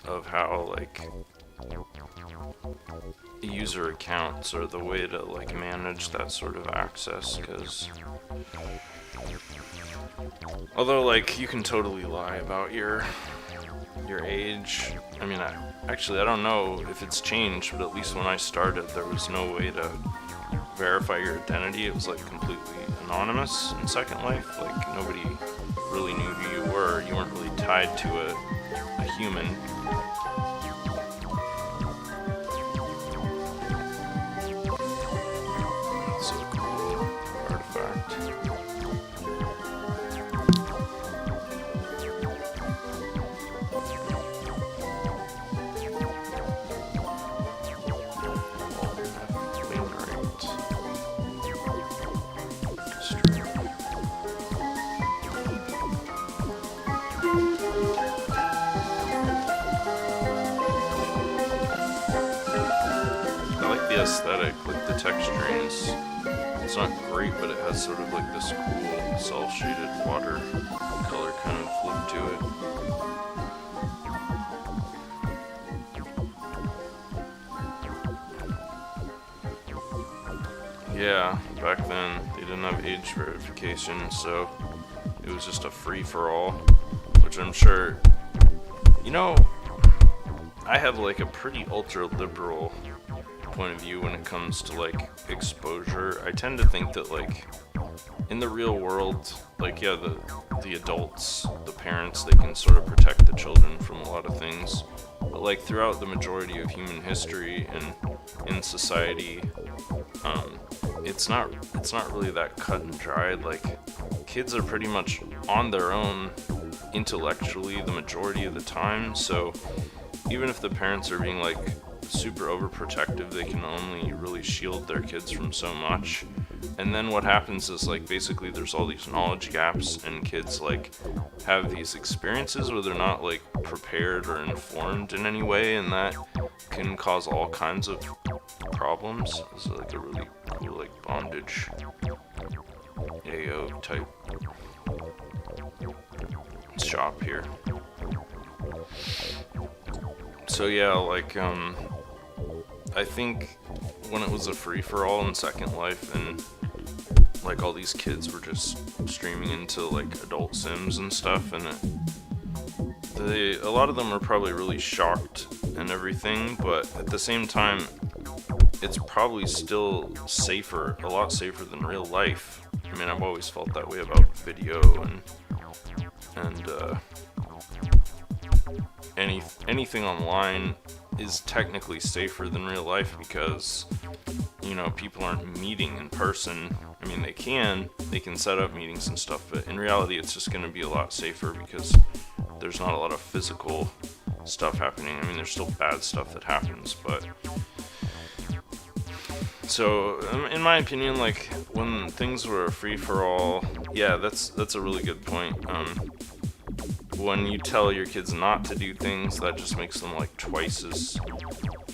of how like user accounts are the way to like manage that sort of access, because although like you can totally lie about your age. I mean, I don't know if it's changed, but at least when I started there was no way to verify your identity. It was like completely anonymous in Second Life. Like nobody really knew who you were. You weren't really tied to a human. That's a cool artifact. Aesthetic, like the texturing is, it's not great, but it has sort of like this cool cel-shaded water color kind of look to it. Yeah, back then they didn't have age verification, so it was just a free-for-all, which I'm sure, you know, I have like a pretty ultra-liberal point of view when it comes to like exposure. I tend to think that like in the real world, like yeah, the adults, the parents, they can sort of protect the children from a lot of things, but like throughout the majority of human history and in society, it's not really that cut and dried. Like kids are pretty much on their own intellectually the majority of the time, so even if the parents are being like super overprotective, they can only really shield their kids from so much. And then what happens is like basically there's all these knowledge gaps, and kids like have these experiences where they're not like prepared or informed in any way, and that can cause all kinds of problems. This is like a really cool like bondage AO type shop here. So yeah, like I think when it was a free-for-all in Second Life and like all these kids were just streaming into like adult sims and stuff, and a lot of them were probably really shocked and everything, but at the same time it's probably still safer, a lot safer than real life. I mean, I've always felt that way about video and anything online is technically safer than real life because, you know, people aren't meeting in person. I mean, they can set up meetings and stuff, but in reality it's just going to be a lot safer because there's not a lot of physical stuff happening. I mean, there's still bad stuff that happens, but so in my opinion, like when things were free for all, yeah, that's a really good point. When you tell your kids not to do things, that just makes them like twice as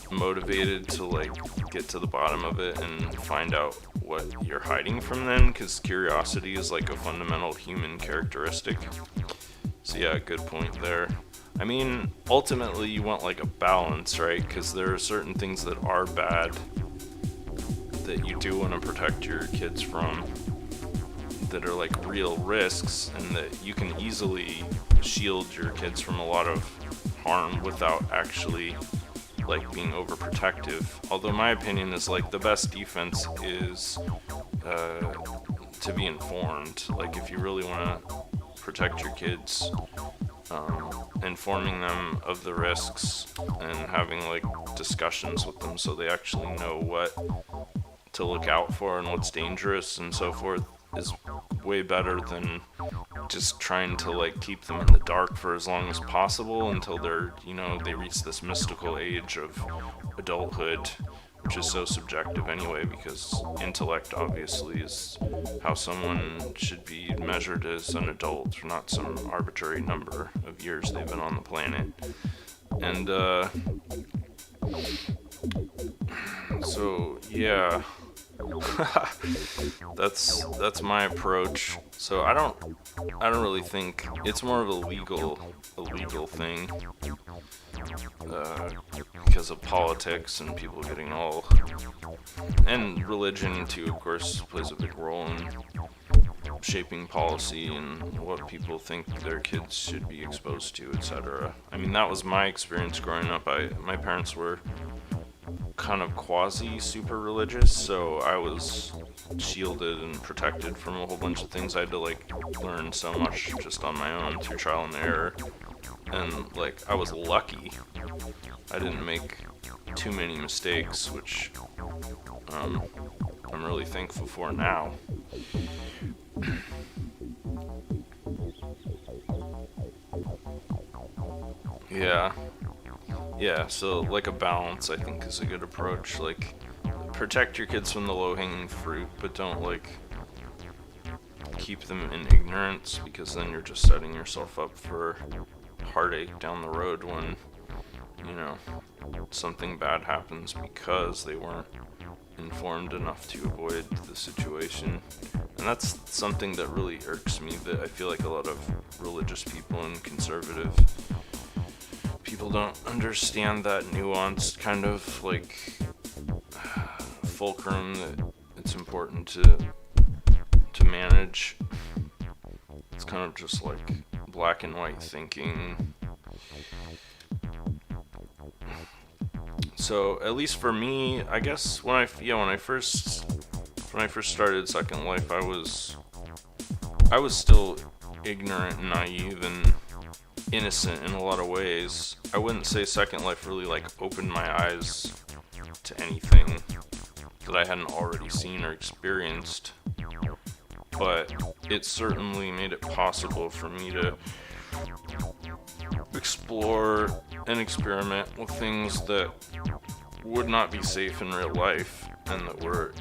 motivated to like get to the bottom of it and find out what you're hiding from them, because curiosity is like a fundamental human characteristic. So yeah, good point there. I mean, ultimately you want like a balance, right? Because there are certain things that are bad that you do want to protect your kids from, that are like real risks, and that you can easily shield your kids from a lot of harm without actually like being overprotective. Although my opinion is like the best defense is to be informed. Like if you really want to protect your kids, informing them of the risks and having like discussions with them so they actually know what to look out for and what's dangerous and so forth is way better than just trying to like keep them in the dark for as long as possible until they're, you know, they reach this mystical age of adulthood, which is so subjective anyway, because intellect obviously is how someone should be measured as an adult, not some arbitrary number of years they've been on the planet. And so yeah, That's my approach. So I don't really think it's more of a legal thing, uh, because of politics and people getting all, and religion too, of course, plays a big role in shaping policy and what people think their kids should be exposed to, etc. I mean, that was my experience growing up. My parents were kind of quasi super religious, so I was shielded and protected from a whole bunch of things. I had to like learn so much just on my own through trial and error, and like I was lucky. I didn't make too many mistakes, which I'm really thankful for now. Yeah. Yeah, so like a balance I think is a good approach. Like protect your kids from the low-hanging fruit, but don't like keep them in ignorance, because then you're just setting yourself up for heartache down the road when, you know, something bad happens because they weren't informed enough to avoid the situation. And that's something that really irks me, that I feel like a lot of religious people and conservative people don't understand that nuanced kind of like fulcrum that it's important to manage. It's kind of just like black and white thinking. So at least for me, I guess when I first started Second Life, I was still ignorant and naive and innocent in a lot of ways. I wouldn't say Second Life really like opened my eyes to anything that I hadn't already seen or experienced, but it certainly made it possible for me to explore and experiment with things that would not be safe in real life, and that were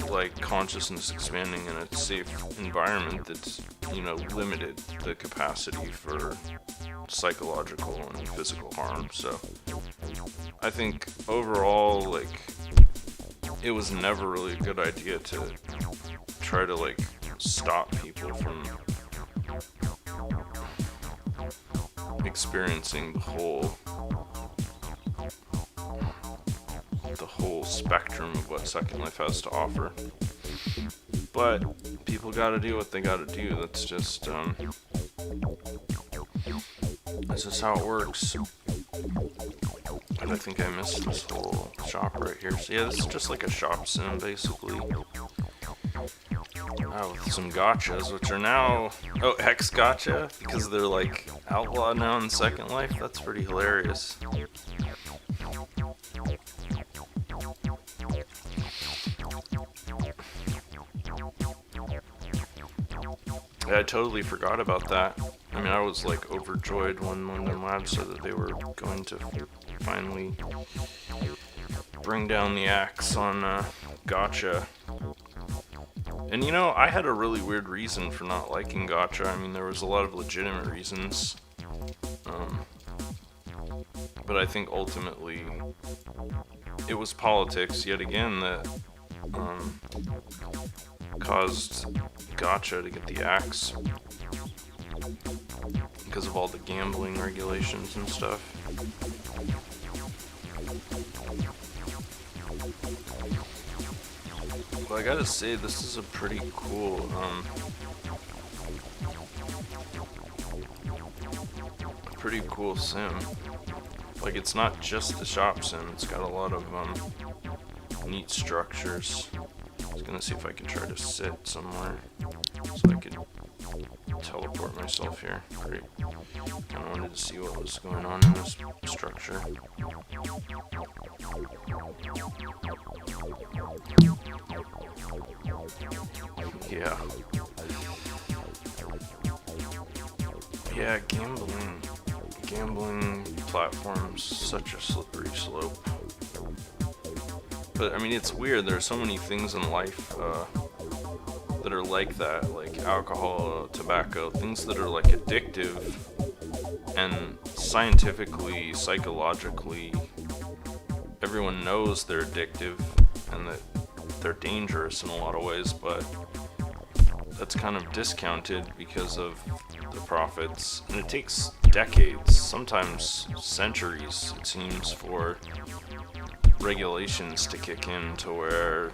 like consciousness expanding in a safe environment that's, you know, limited the capacity for psychological and physical harm. So I think overall, like, it was never really a good idea to try to like stop people from experiencing the whole spectrum of what Second Life has to offer. But people gotta do what they gotta do. That's just how it works. And I think I missed this whole shop right here. So yeah, this is just like a shop sim basically. With some gotchas, which are now X gotcha, because they're like outlawed now in Second Life. That's pretty hilarious. Yeah, I totally forgot about that. I mean, I was like overjoyed when London Labs said that they were going to finally bring down the axe on gotcha. And you know, I had a really weird reason for not liking gotcha. I mean, there was a lot of legitimate reasons. But I think ultimately it was politics yet again that caused gotcha to get the axe, because of all the gambling regulations and stuff. Well, I gotta say, this is a pretty cool sim. Like, it's not just a shop sim, it's got a lot of neat structures. I was gonna see if I can try to sit somewhere so I could teleport myself here. Great. Kinda wanted to see what was going on in this structure. Yeah. Yeah, gambling platforms, such a slippery slope. But I mean, it's weird, there are so many things in life that are like that, like alcohol, tobacco, things that are like addictive, and scientifically, psychologically, everyone knows they're addictive, and that they're dangerous in a lot of ways, but that's kind of discounted because of the profits. And it takes decades, sometimes centuries, it seems, for regulations to kick in to where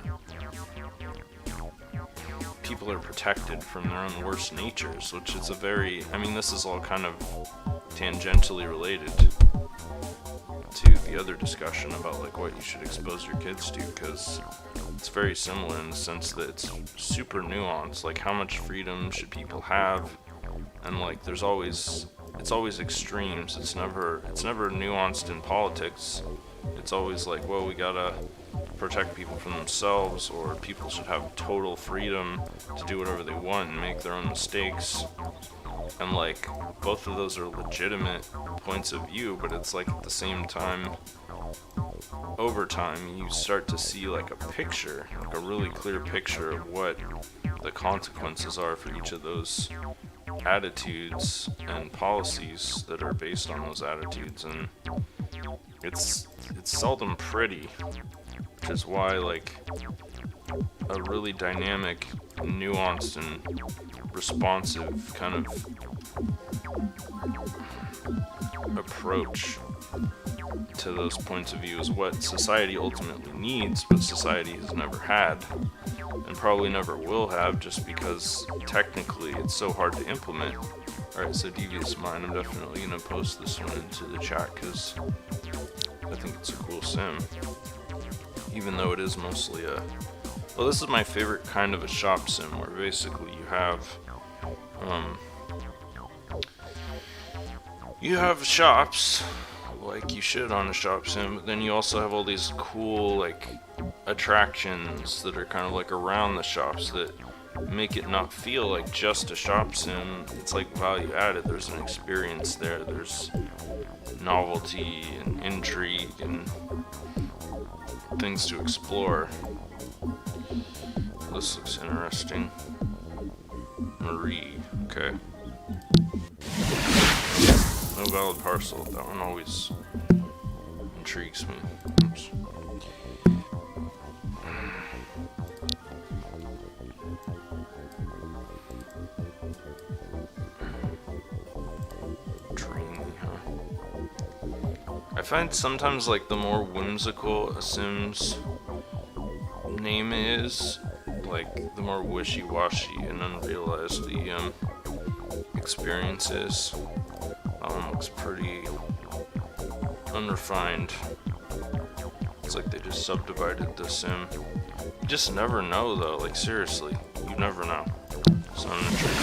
people are protected from their own worst natures, which is a very, I mean, this is all kind of tangentially related to the other discussion about like what you should expose your kids to, because it's very similar in the sense that it's super nuanced. Like, how much freedom should people have? And like, it's always extremes. It's never nuanced in politics. It's always like, well, we gotta protect people from themselves, or people should have total freedom to do whatever they want and make their own mistakes. And like, both of those are legitimate points of view, but it's like at the same time, over time, you start to see like a picture, like a really clear picture of what the consequences are for each of those attitudes and policies that are based on those attitudes. And it's seldom pretty, which is why like a really dynamic, nuanced, and responsive kind of approach to those points of view is what society ultimately needs, but society has never had and probably never will have, just because technically it's so hard to implement. Alright, so Devious Mind, I'm definitely going to post this one into the chat because I think it's a cool sim, even though it is mostly a, well, this is my favorite kind of a shop sim, where basically you have shops like you should on a shop sim, but then you also have all these cool like attractions that are kind of like around the shops that make it not feel like just a shop sim. It's like value added. There's an experience there. There's novelty and intrigue and things to explore. This looks interesting. Marie, okay. No valid parcel. That one always intrigues me. Oops. Dreamy, huh? I find sometimes like the more whimsical a sim's name is, like the more wishy-washy and unrealized the experience is. That one looks pretty unrefined. It's like they just subdivided the sim. You just never know though, like seriously, you never know. So I'm gonna try to out.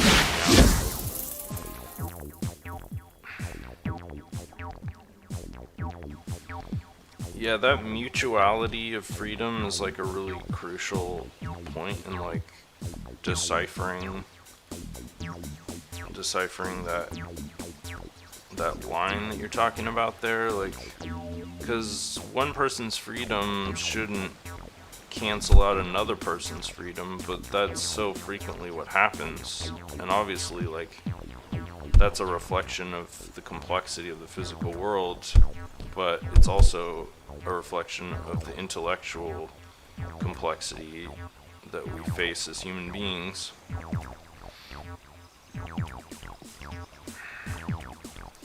Yeah, that mutuality of freedom is like a really crucial point in like deciphering that line that you're talking about there, like, because one person's freedom shouldn't cancel out another person's freedom, but that's so frequently what happens. And obviously, like, that's a reflection of the complexity of the physical world, but it's also a reflection of the intellectual complexity that we face as human beings.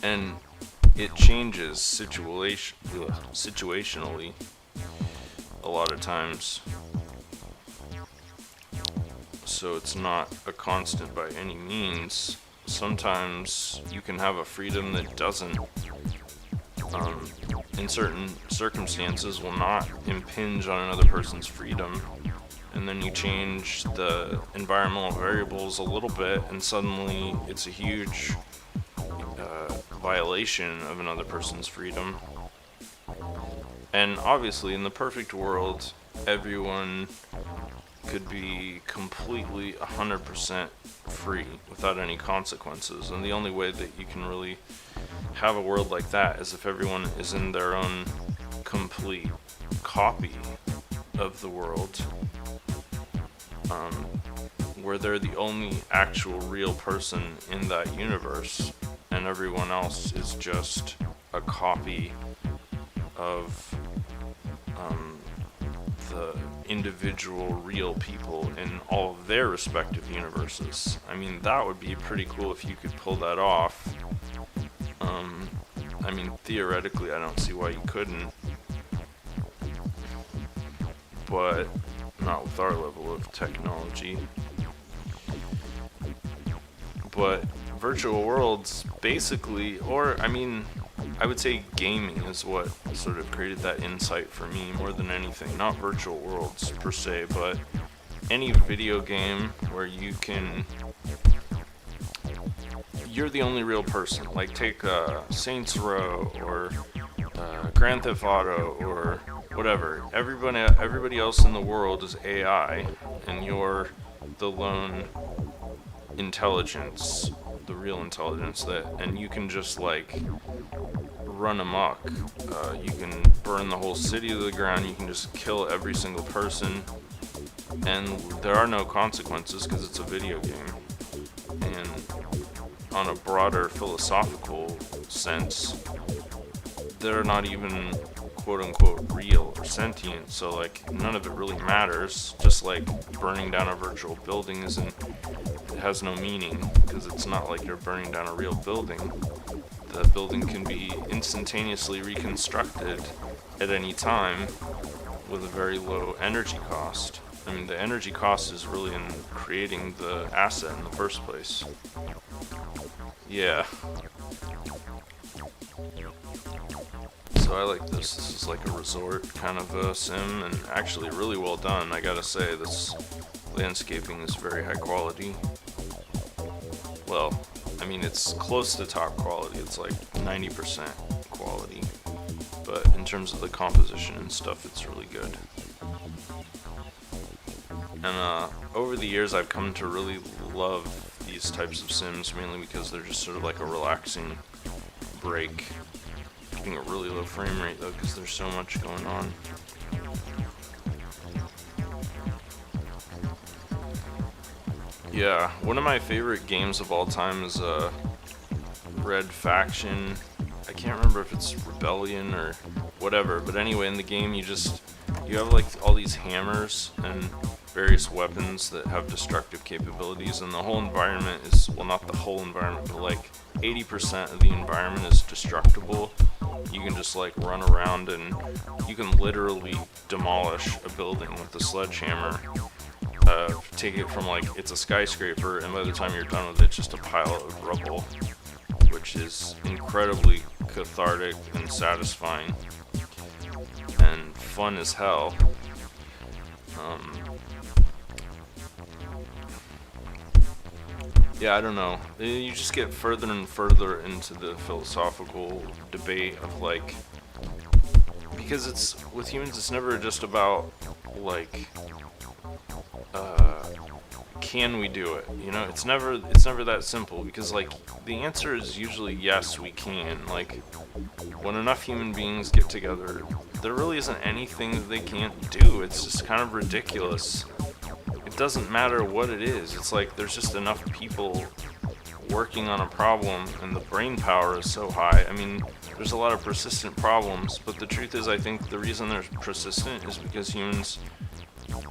And it changes situationally a lot of times. So it's not a constant by any means. Sometimes you can have a freedom that doesn't, in certain circumstances, will not impinge on another person's freedom. And then you change the environmental variables a little bit, and suddenly it's a huge violation of another person's freedom. And obviously, in the perfect world, everyone could be completely 100% free without any consequences. And the only way that you can really have a world like that is if everyone is in their own complete copy of the world, where they're the only actual real person in that universe, and everyone else is just a copy of the individual real people in all of their respective universes. I mean, that would be pretty cool if you could pull that off. I mean, theoretically, I don't see why you couldn't, but not with our level of technology. But virtual worlds basically, or I mean, I would say gaming is what sort of created that insight for me more than anything. Not virtual worlds per se, but any video game where you're the only real person. Like take Saints Row or Grand Theft Auto or whatever. Everybody else in the world is AI, and you're the lone intelligence, the real intelligence and you can just like run amok. You can burn the whole city to the ground. You can just kill every single person, and there are no consequences because it's a video game. And on a broader philosophical sense, they're not even quote-unquote real or sentient, so like none of it really matters. Just like burning down a virtual building it has no meaning because it's not like you're burning down a real building. The building can be instantaneously reconstructed at any time with a very low energy cost. I mean, the energy cost is really in creating the asset in the first place. Yeah. So I like this. This is like a resort kind of a sim, and actually really well done. I gotta say, this landscaping is very high quality. Well, I mean, it's close to top quality. It's like 90% quality. But in terms of the composition and stuff, it's really good. And over the years, I've come to really love these types of sims, mainly because they're just sort of like a relaxing break. Keeping a really low frame rate though, because there's so much going on. Yeah, one of my favorite games of all time is Red Faction. I can't remember if it's Rebellion or whatever, but anyway, in the game you have like all these hammers and various weapons that have destructive capabilities, and the whole environment is, well, not the whole environment, but like 80% of the environment is destructible. You can just like run around and you can literally demolish a building with a sledgehammer. Take it from like it's a skyscraper, and by the time you're done with it, it's just a pile of rubble, which is incredibly cathartic and satisfying and fun as hell. Yeah, I don't know. You just get further and further into the philosophical debate of like, because it's with humans, it's never just about like, can we do it? You know, it's never that simple, because like the answer is usually yes, we can. Like when enough human beings get together, there really isn't anything that they can't do. It's just kind of ridiculous. It doesn't matter what it is. It's like there's just enough people working on a problem, and the brain power is so high. I mean, there's a lot of persistent problems, but the truth is, I think the reason they're persistent is because humans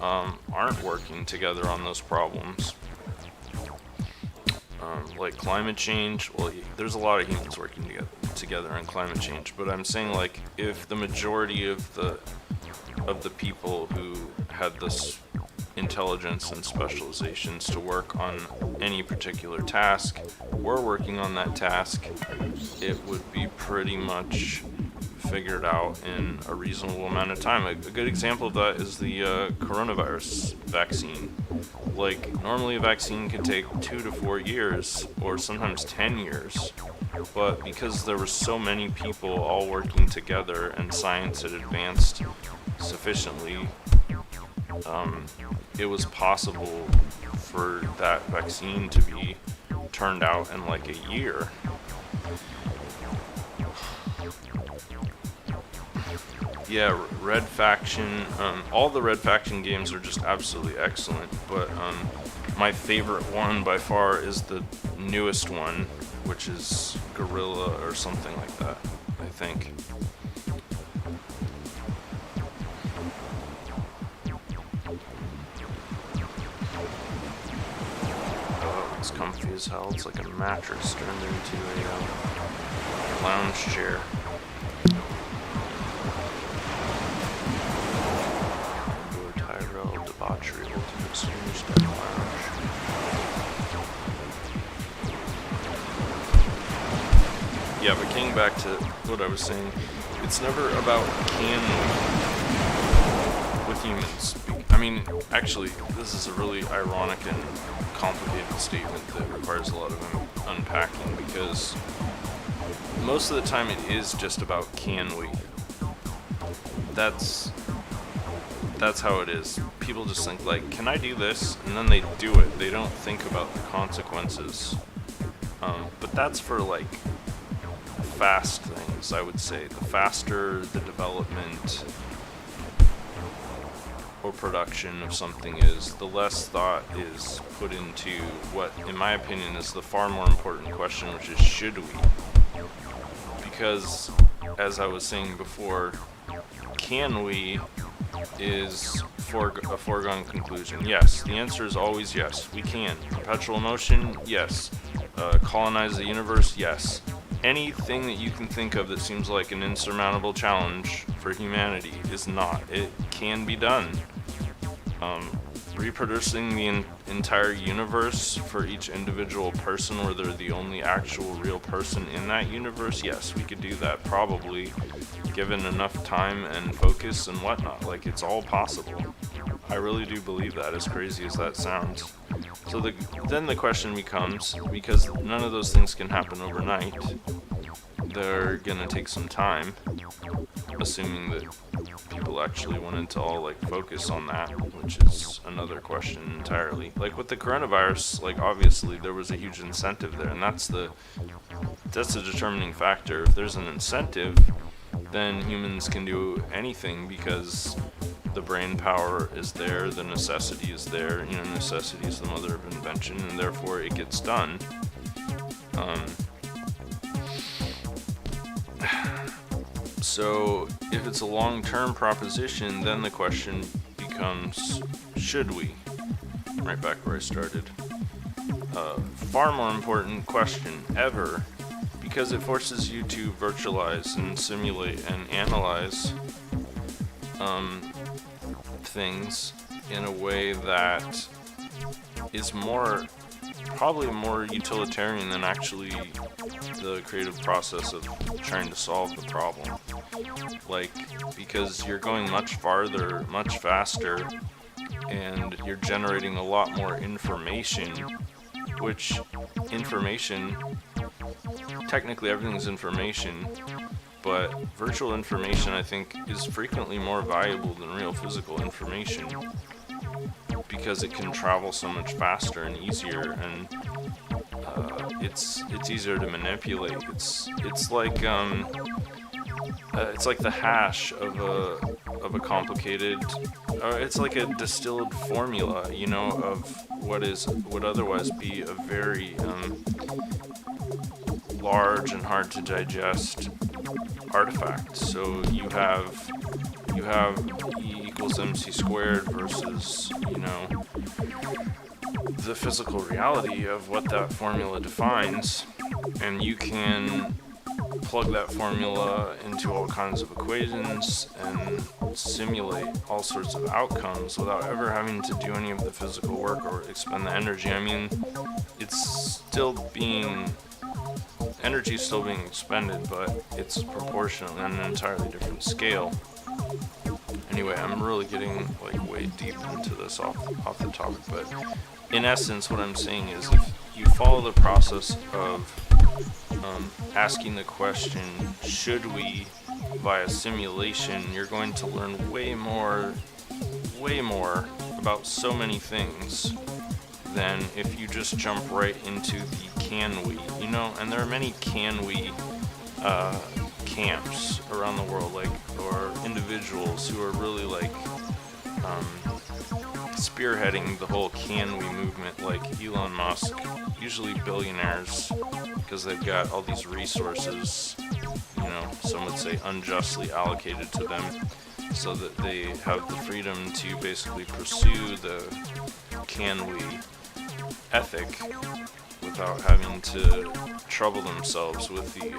aren't working together on those problems. Like climate change, well, there's a lot of humans working together on climate change, but I'm saying like if the majority of the people who had this intelligence and specializations to work on any particular task were working on that task, it would be pretty much figured out in a reasonable amount of time. A good example of that is the coronavirus vaccine. Like normally a vaccine could take 2 to 4 years or sometimes 10 years, but because there were so many people all working together and science had advanced sufficiently, it was possible for that vaccine to be turned out in like a year. Yeah, Red Faction, all the Red Faction games are just absolutely excellent, but my favorite one by far is the newest one, which is Gorilla or something like that, I think. comfy as hell. It's like a mattress turned into a lounge chair. Indoor Tyrell Debauchery Ultimate Senior Style Lounge. Yeah, but getting back to what I was saying, it's never about can we with humans. I mean, actually, this is a really ironic and complicated statement that requires a lot of unpacking, because most of the time it is just about can we. That's how it is. People just think like, can I do this? And then they do it. They don't think about the consequences. But that's for like fast things, I would say. The faster the development or production of something is, the less thought is put into what, in my opinion, is the far more important question, which is should we? Because, as I was saying before, can we is a foregone conclusion. Yes, the answer is always yes, we can. Perpetual motion, yes. Colonize the universe, yes. Anything that you can think of that seems like an insurmountable challenge for humanity is not. It can be done. Reproducing the entire universe for each individual person, where they're the only actual real person in that universe, yes, we could do that, probably, given enough time and focus and whatnot. Like, it's all possible. I really do believe that, as crazy as that sounds. So then the question becomes, because none of those things can happen overnight, they're gonna take some time, assuming that people actually wanted to all like focus on that, which is another question entirely. Like with the coronavirus, like obviously there was a huge incentive there, and that's the determining factor. If there's an incentive, then humans can do anything, because the brain power is there, the necessity is there. You know, necessity is the mother of invention, and therefore it gets done. So if it's a long-term proposition, then the question becomes, should we? Right back where I started. Far more important question ever, because it forces you to virtualize and simulate and analyze things in a way that is probably more utilitarian than actually the creative process of trying to solve the problem. Like, because you're going much farther, much faster, and you're generating a lot more information, which information, technically everything's information, but virtual information, I think, is frequently more valuable than real physical information, because it can travel so much faster and easier, and it's easier to manipulate. It's like the hash of a complicated, or it's like a distilled formula, you know, of what would otherwise be a very large and hard to digest artifact. So you have E equals MC squared versus, you know, the physical reality of what that formula defines, and you can plug that formula into all kinds of equations and simulate all sorts of outcomes without ever having to do any of the physical work or expend the energy. I mean, energy is still being expended, but it's proportionally on an entirely different scale. Anyway, I'm really getting like way deep into this off the topic, but in essence, what I'm saying is, if you follow the process of asking the question, should we, via simulation, you're going to learn way more about so many things than if you just jump right into the can we, you know. And there are many can we camps around the world, like, or individuals who are really like spearheading the whole can we movement, like Elon Musk, usually billionaires, because they've got all these resources, you know, some would say unjustly allocated to them, so that they have the freedom to basically pursue the can we ethic without having to trouble themselves with the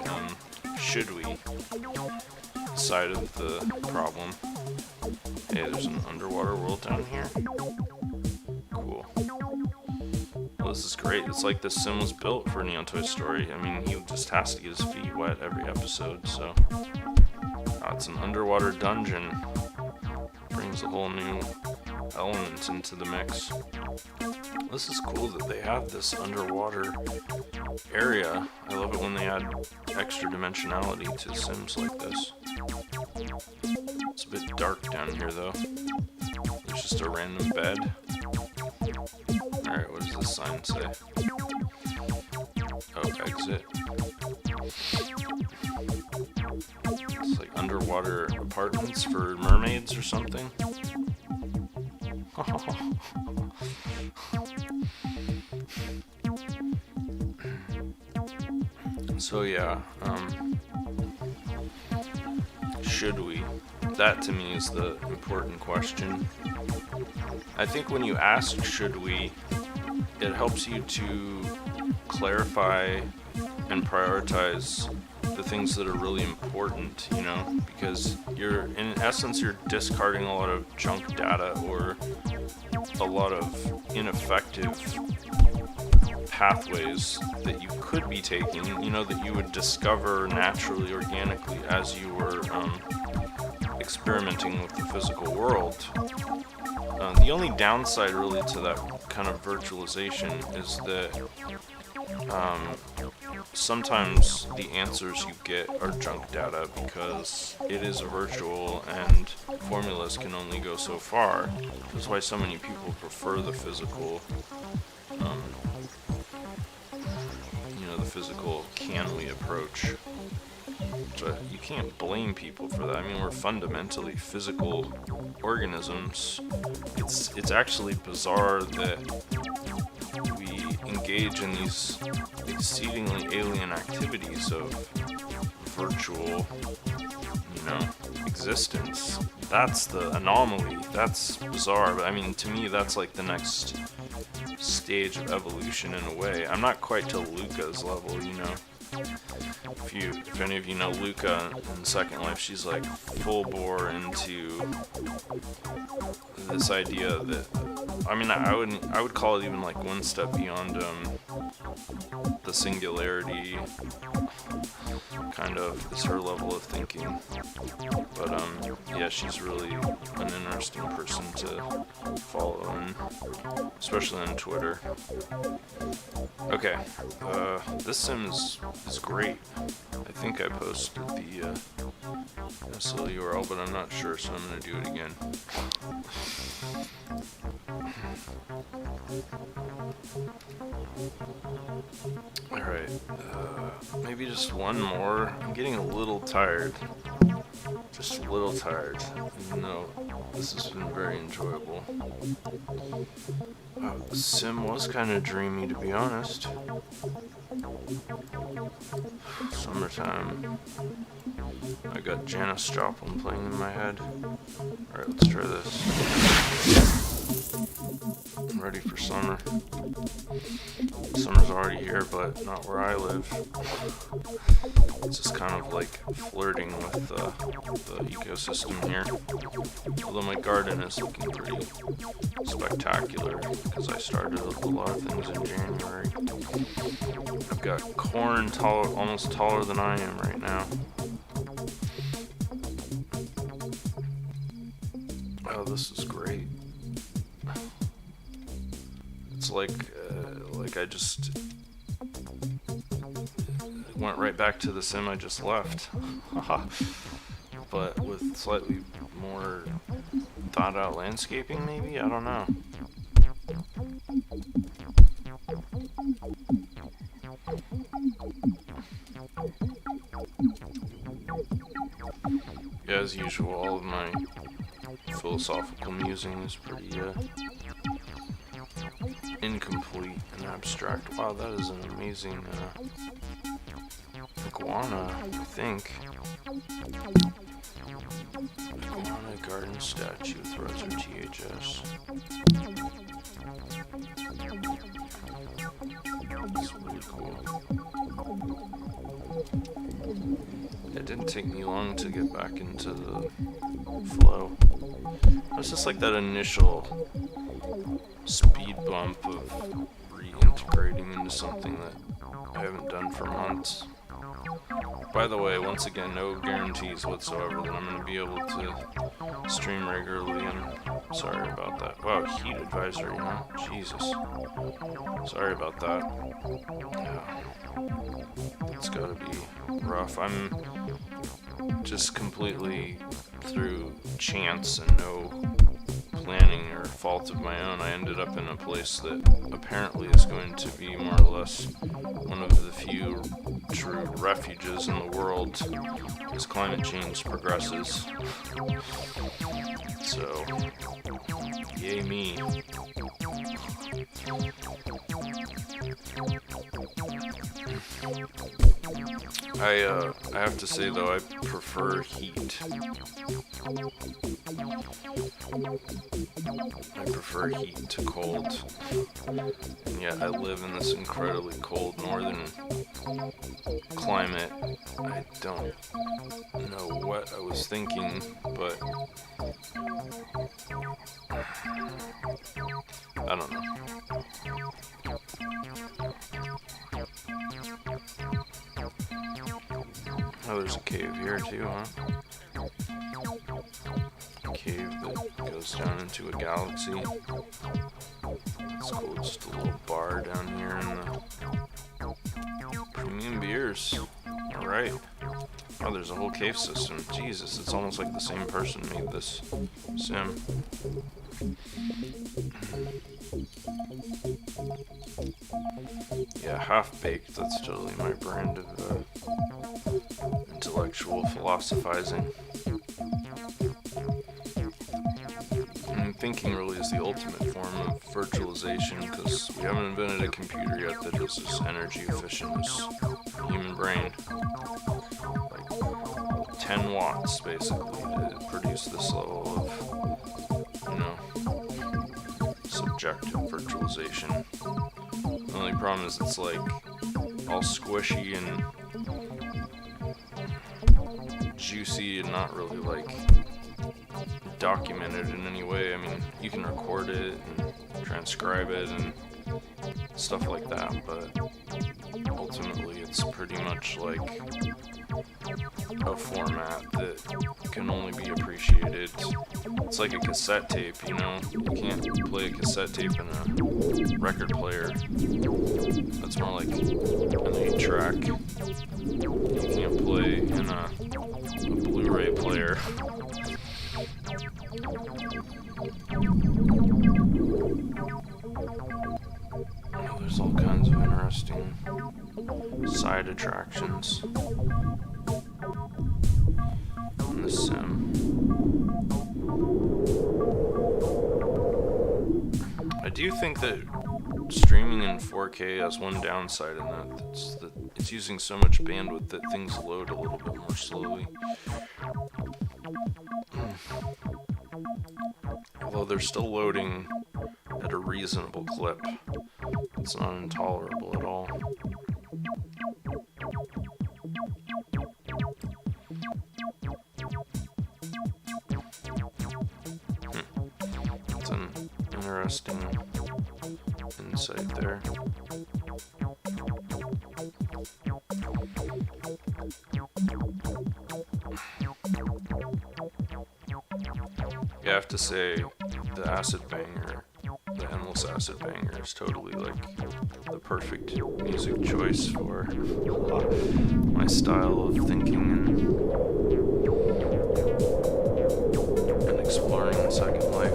should we side of the problem. Hey, there's an underwater world down here. Cool. Well, this is great. It's like this sim was built for Neotoy Story. I mean, he just has to get his feet wet every episode, so. It's an underwater dungeon. Brings a whole new element into the mix. This is cool that they have this underwater area. I love it when they add extra dimensionality to sims like this. It's a bit dark down here though. There's just a random bed. Alright, what does this sign say? Oh, exit. It's like underwater apartments for mermaids or something. So yeah, should we? That to me is the important question. I think when you ask should we, it helps you to clarify and prioritize the things that are really important, you know, because in essence you're discarding a lot of junk data or a lot of ineffective pathways that you could be taking, you know, that you would discover naturally, organically as you were experimenting with the physical world. The only downside really to that kind of virtualization is that sometimes the answers you get are junk data because it is a virtual and formulas can only go so far. That's why so many people prefer the physical, you know, the physical can we approach. But you can't blame people for that. I mean, we're fundamentally physical organisms. It's actually bizarre that we engage in these exceedingly alien activities of virtual, you know, existence. That's the anomaly. That's bizarre. But I mean, to me, that's like the next stage of evolution in a way. I'm not quite to Luca's level, you know. If any of you know Luca in Second Life, she's like full bore into this idea that, I mean, I would call it even like one step beyond the singularity kind of is her level of thinking. But yeah, she's really an interesting person to follow, and especially on Twitter. Okay, this sim is great. I think I posted the SL URL, but I'm not sure, so I'm going to do it again. Alright, maybe just one more. I'm getting a little tired. Just a little tired, even though this has been very enjoyable. The sim was kind of dreamy, to be honest. Summertime. I got Janis Joplin playing in my head. Alright, let's try this. I'm ready for summer. Summer's already here, but not where I live. It's just kind of like flirting with the ecosystem here. Although my garden is looking pretty spectacular because I started a lot of things in January. I've got corn almost taller than I am right now. Oh, this is great. It's like I just went right back to the sim I just left. But with slightly more thought out landscaping, maybe? I don't know. Yeah, as usual, all of my philosophical musing is pretty incomplete and abstract. Wow, that is an amazing iguana, I think. Iguana garden statue with retro THS. It's really cool. It didn't take me long to get back into the flow. It's just like that initial speed bump of reintegrating into something that I haven't done for months. By the way, once again, no guarantees whatsoever that I'm going to be able to stream regularly, and sorry about that. Wow, heat advisory, huh? Jesus. Sorry about that. Yeah. It's gotta be rough. I'm just completely through chance and no planning or fault of my own. I ended up in a place that apparently is going to be more or less one of the few true refuges in the world as climate change progresses. So, yay me. I have to say though, I prefer heat. I prefer heat to cold. And yet I live in this incredibly cold northern climate. I don't know what I was thinking, but I don't know. Oh, there's a cave here too, huh? A cave that goes down into a galaxy. That's cool, just a little bar down here in the premium beers. Alright. Oh, there's a whole cave system. Jesus, it's almost like the same person made this sim. Yeah, half-baked, that's totally my brand of intellectual philosophizing. And thinking really is the ultimate form of virtualization, because we haven't invented a computer yet that is as energy efficient as the human brain. Like 10 watts, basically, to produce this level of, you know, subjective virtualization. The only problem is it's like all squishy and juicy and not really like documented in any way. I mean, you can record it and transcribe it and stuff like that, but ultimately it's pretty much like a format that can only be appreciated. It's like a cassette tape, you know? You can't play a cassette tape in a record player. That's more like an 8-track. You can't play in a Blu-ray player. Oh, there's all kinds of interesting side attractions in the sim. I do think that streaming in 4K has one downside in that it's using so much bandwidth that things load a little bit more slowly. Although they're still loading at a reasonable clip. It's not intolerable at all. It's an interesting insight there. Yeah, I have to say, the acid banger, the endless acid banger, is totally like the perfect music choice for my style of thinking and exploring in Second Life.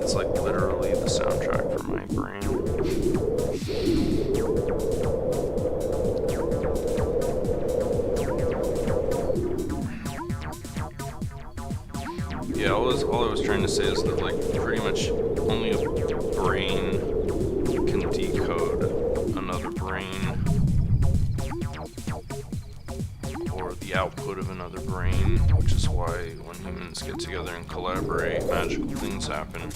It's like literally the soundtrack for my brain. Yeah, all I was trying to say is that, like, pretty much only a brain can decode another brain, or the output of another brain, which is why when humans get together and collaborate, magical things happen.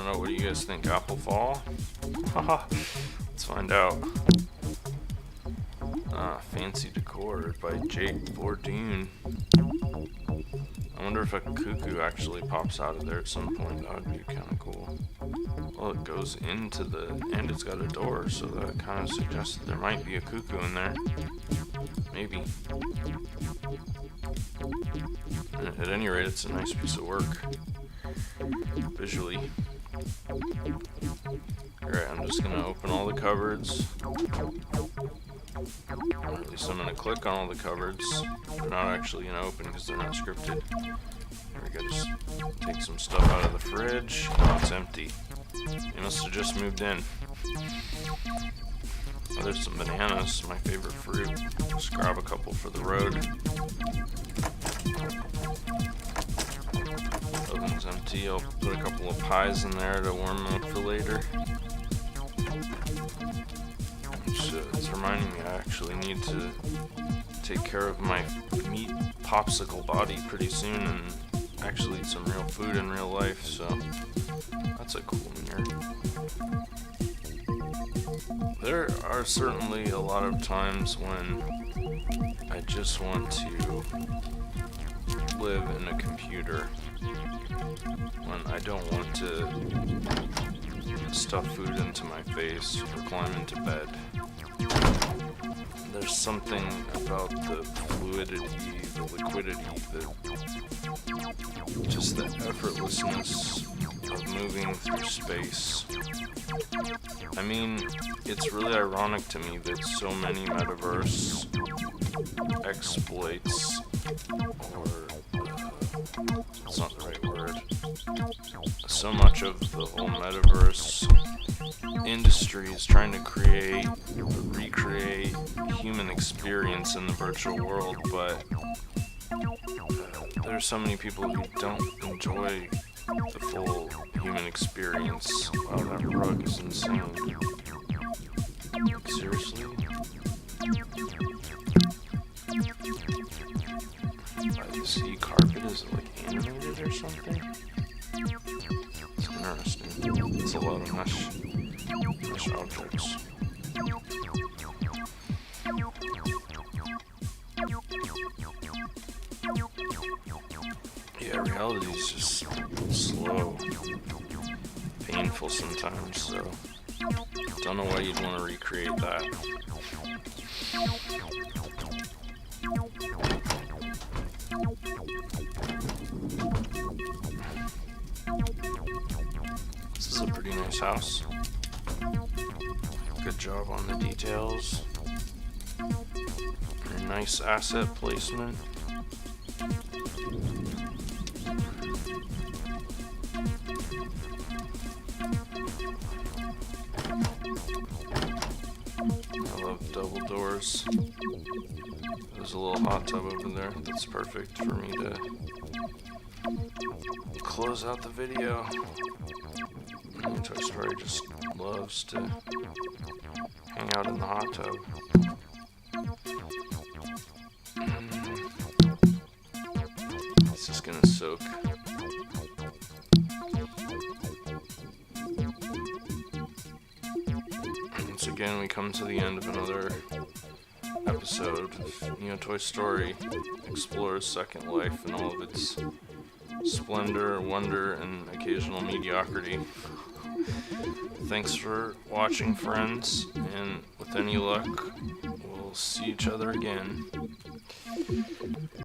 don't know, what do you guys think? Apple fall? Haha. Let's find out. Fancy Decor by Jake Bordoon. I wonder if a cuckoo actually pops out of there at some point. That would be kind of cool. Well, it goes into the... and it's got a door, so that kind of suggests that there might be a cuckoo in there. Maybe. At any rate, it's a nice piece of work. Visually. Alright, I'm just going to open all the cupboards. Or at least I'm going to click on all the cupboards. They're not actually going to open because they're not scripted. There we go, just take some stuff out of the fridge. Oh, it's empty. They must have just moved in. Oh, there's some bananas, my favorite fruit. Just grab a couple for the road. Oven's empty. I'll put a couple of pies in there to warm them up for later. It's reminding me I actually need to take care of my meat popsicle body pretty soon and actually eat some real food in real life, so that's a cool mirror. There are certainly a lot of times when I just want to live in a computer, when I don't want to stuff food into my face or climb into bed. There's something about the fluidity, the liquidity, just the effortlessness of moving through space. I mean, it's really ironic to me that so many metaverse exploits, or it's not the right word, so much of the whole metaverse industry is trying to recreate human experience in the virtual world, but there's so many people who don't enjoy the full human experience. Wow, that rug is insane. Seriously? The sea carpet, is it like animated or something? It's interesting. It's a lot of mesh objects. Yeah, reality is just slow, painful sometimes, so don't know why you'd want to recreate that. This is a pretty nice house. Good job on the details. Pretty nice asset placement. I love double doors. There's a little hot tub over there that's perfect for me to close out the video. Neotoy Story just loves to hang out in the hot tub. It's just gonna soak. Once again, we come to the end of another episode of Neotoy Story explores Second Life and all of its splendor, wonder, and occasional mediocrity. Thanks for watching, friends, and with any luck, we'll see each other again.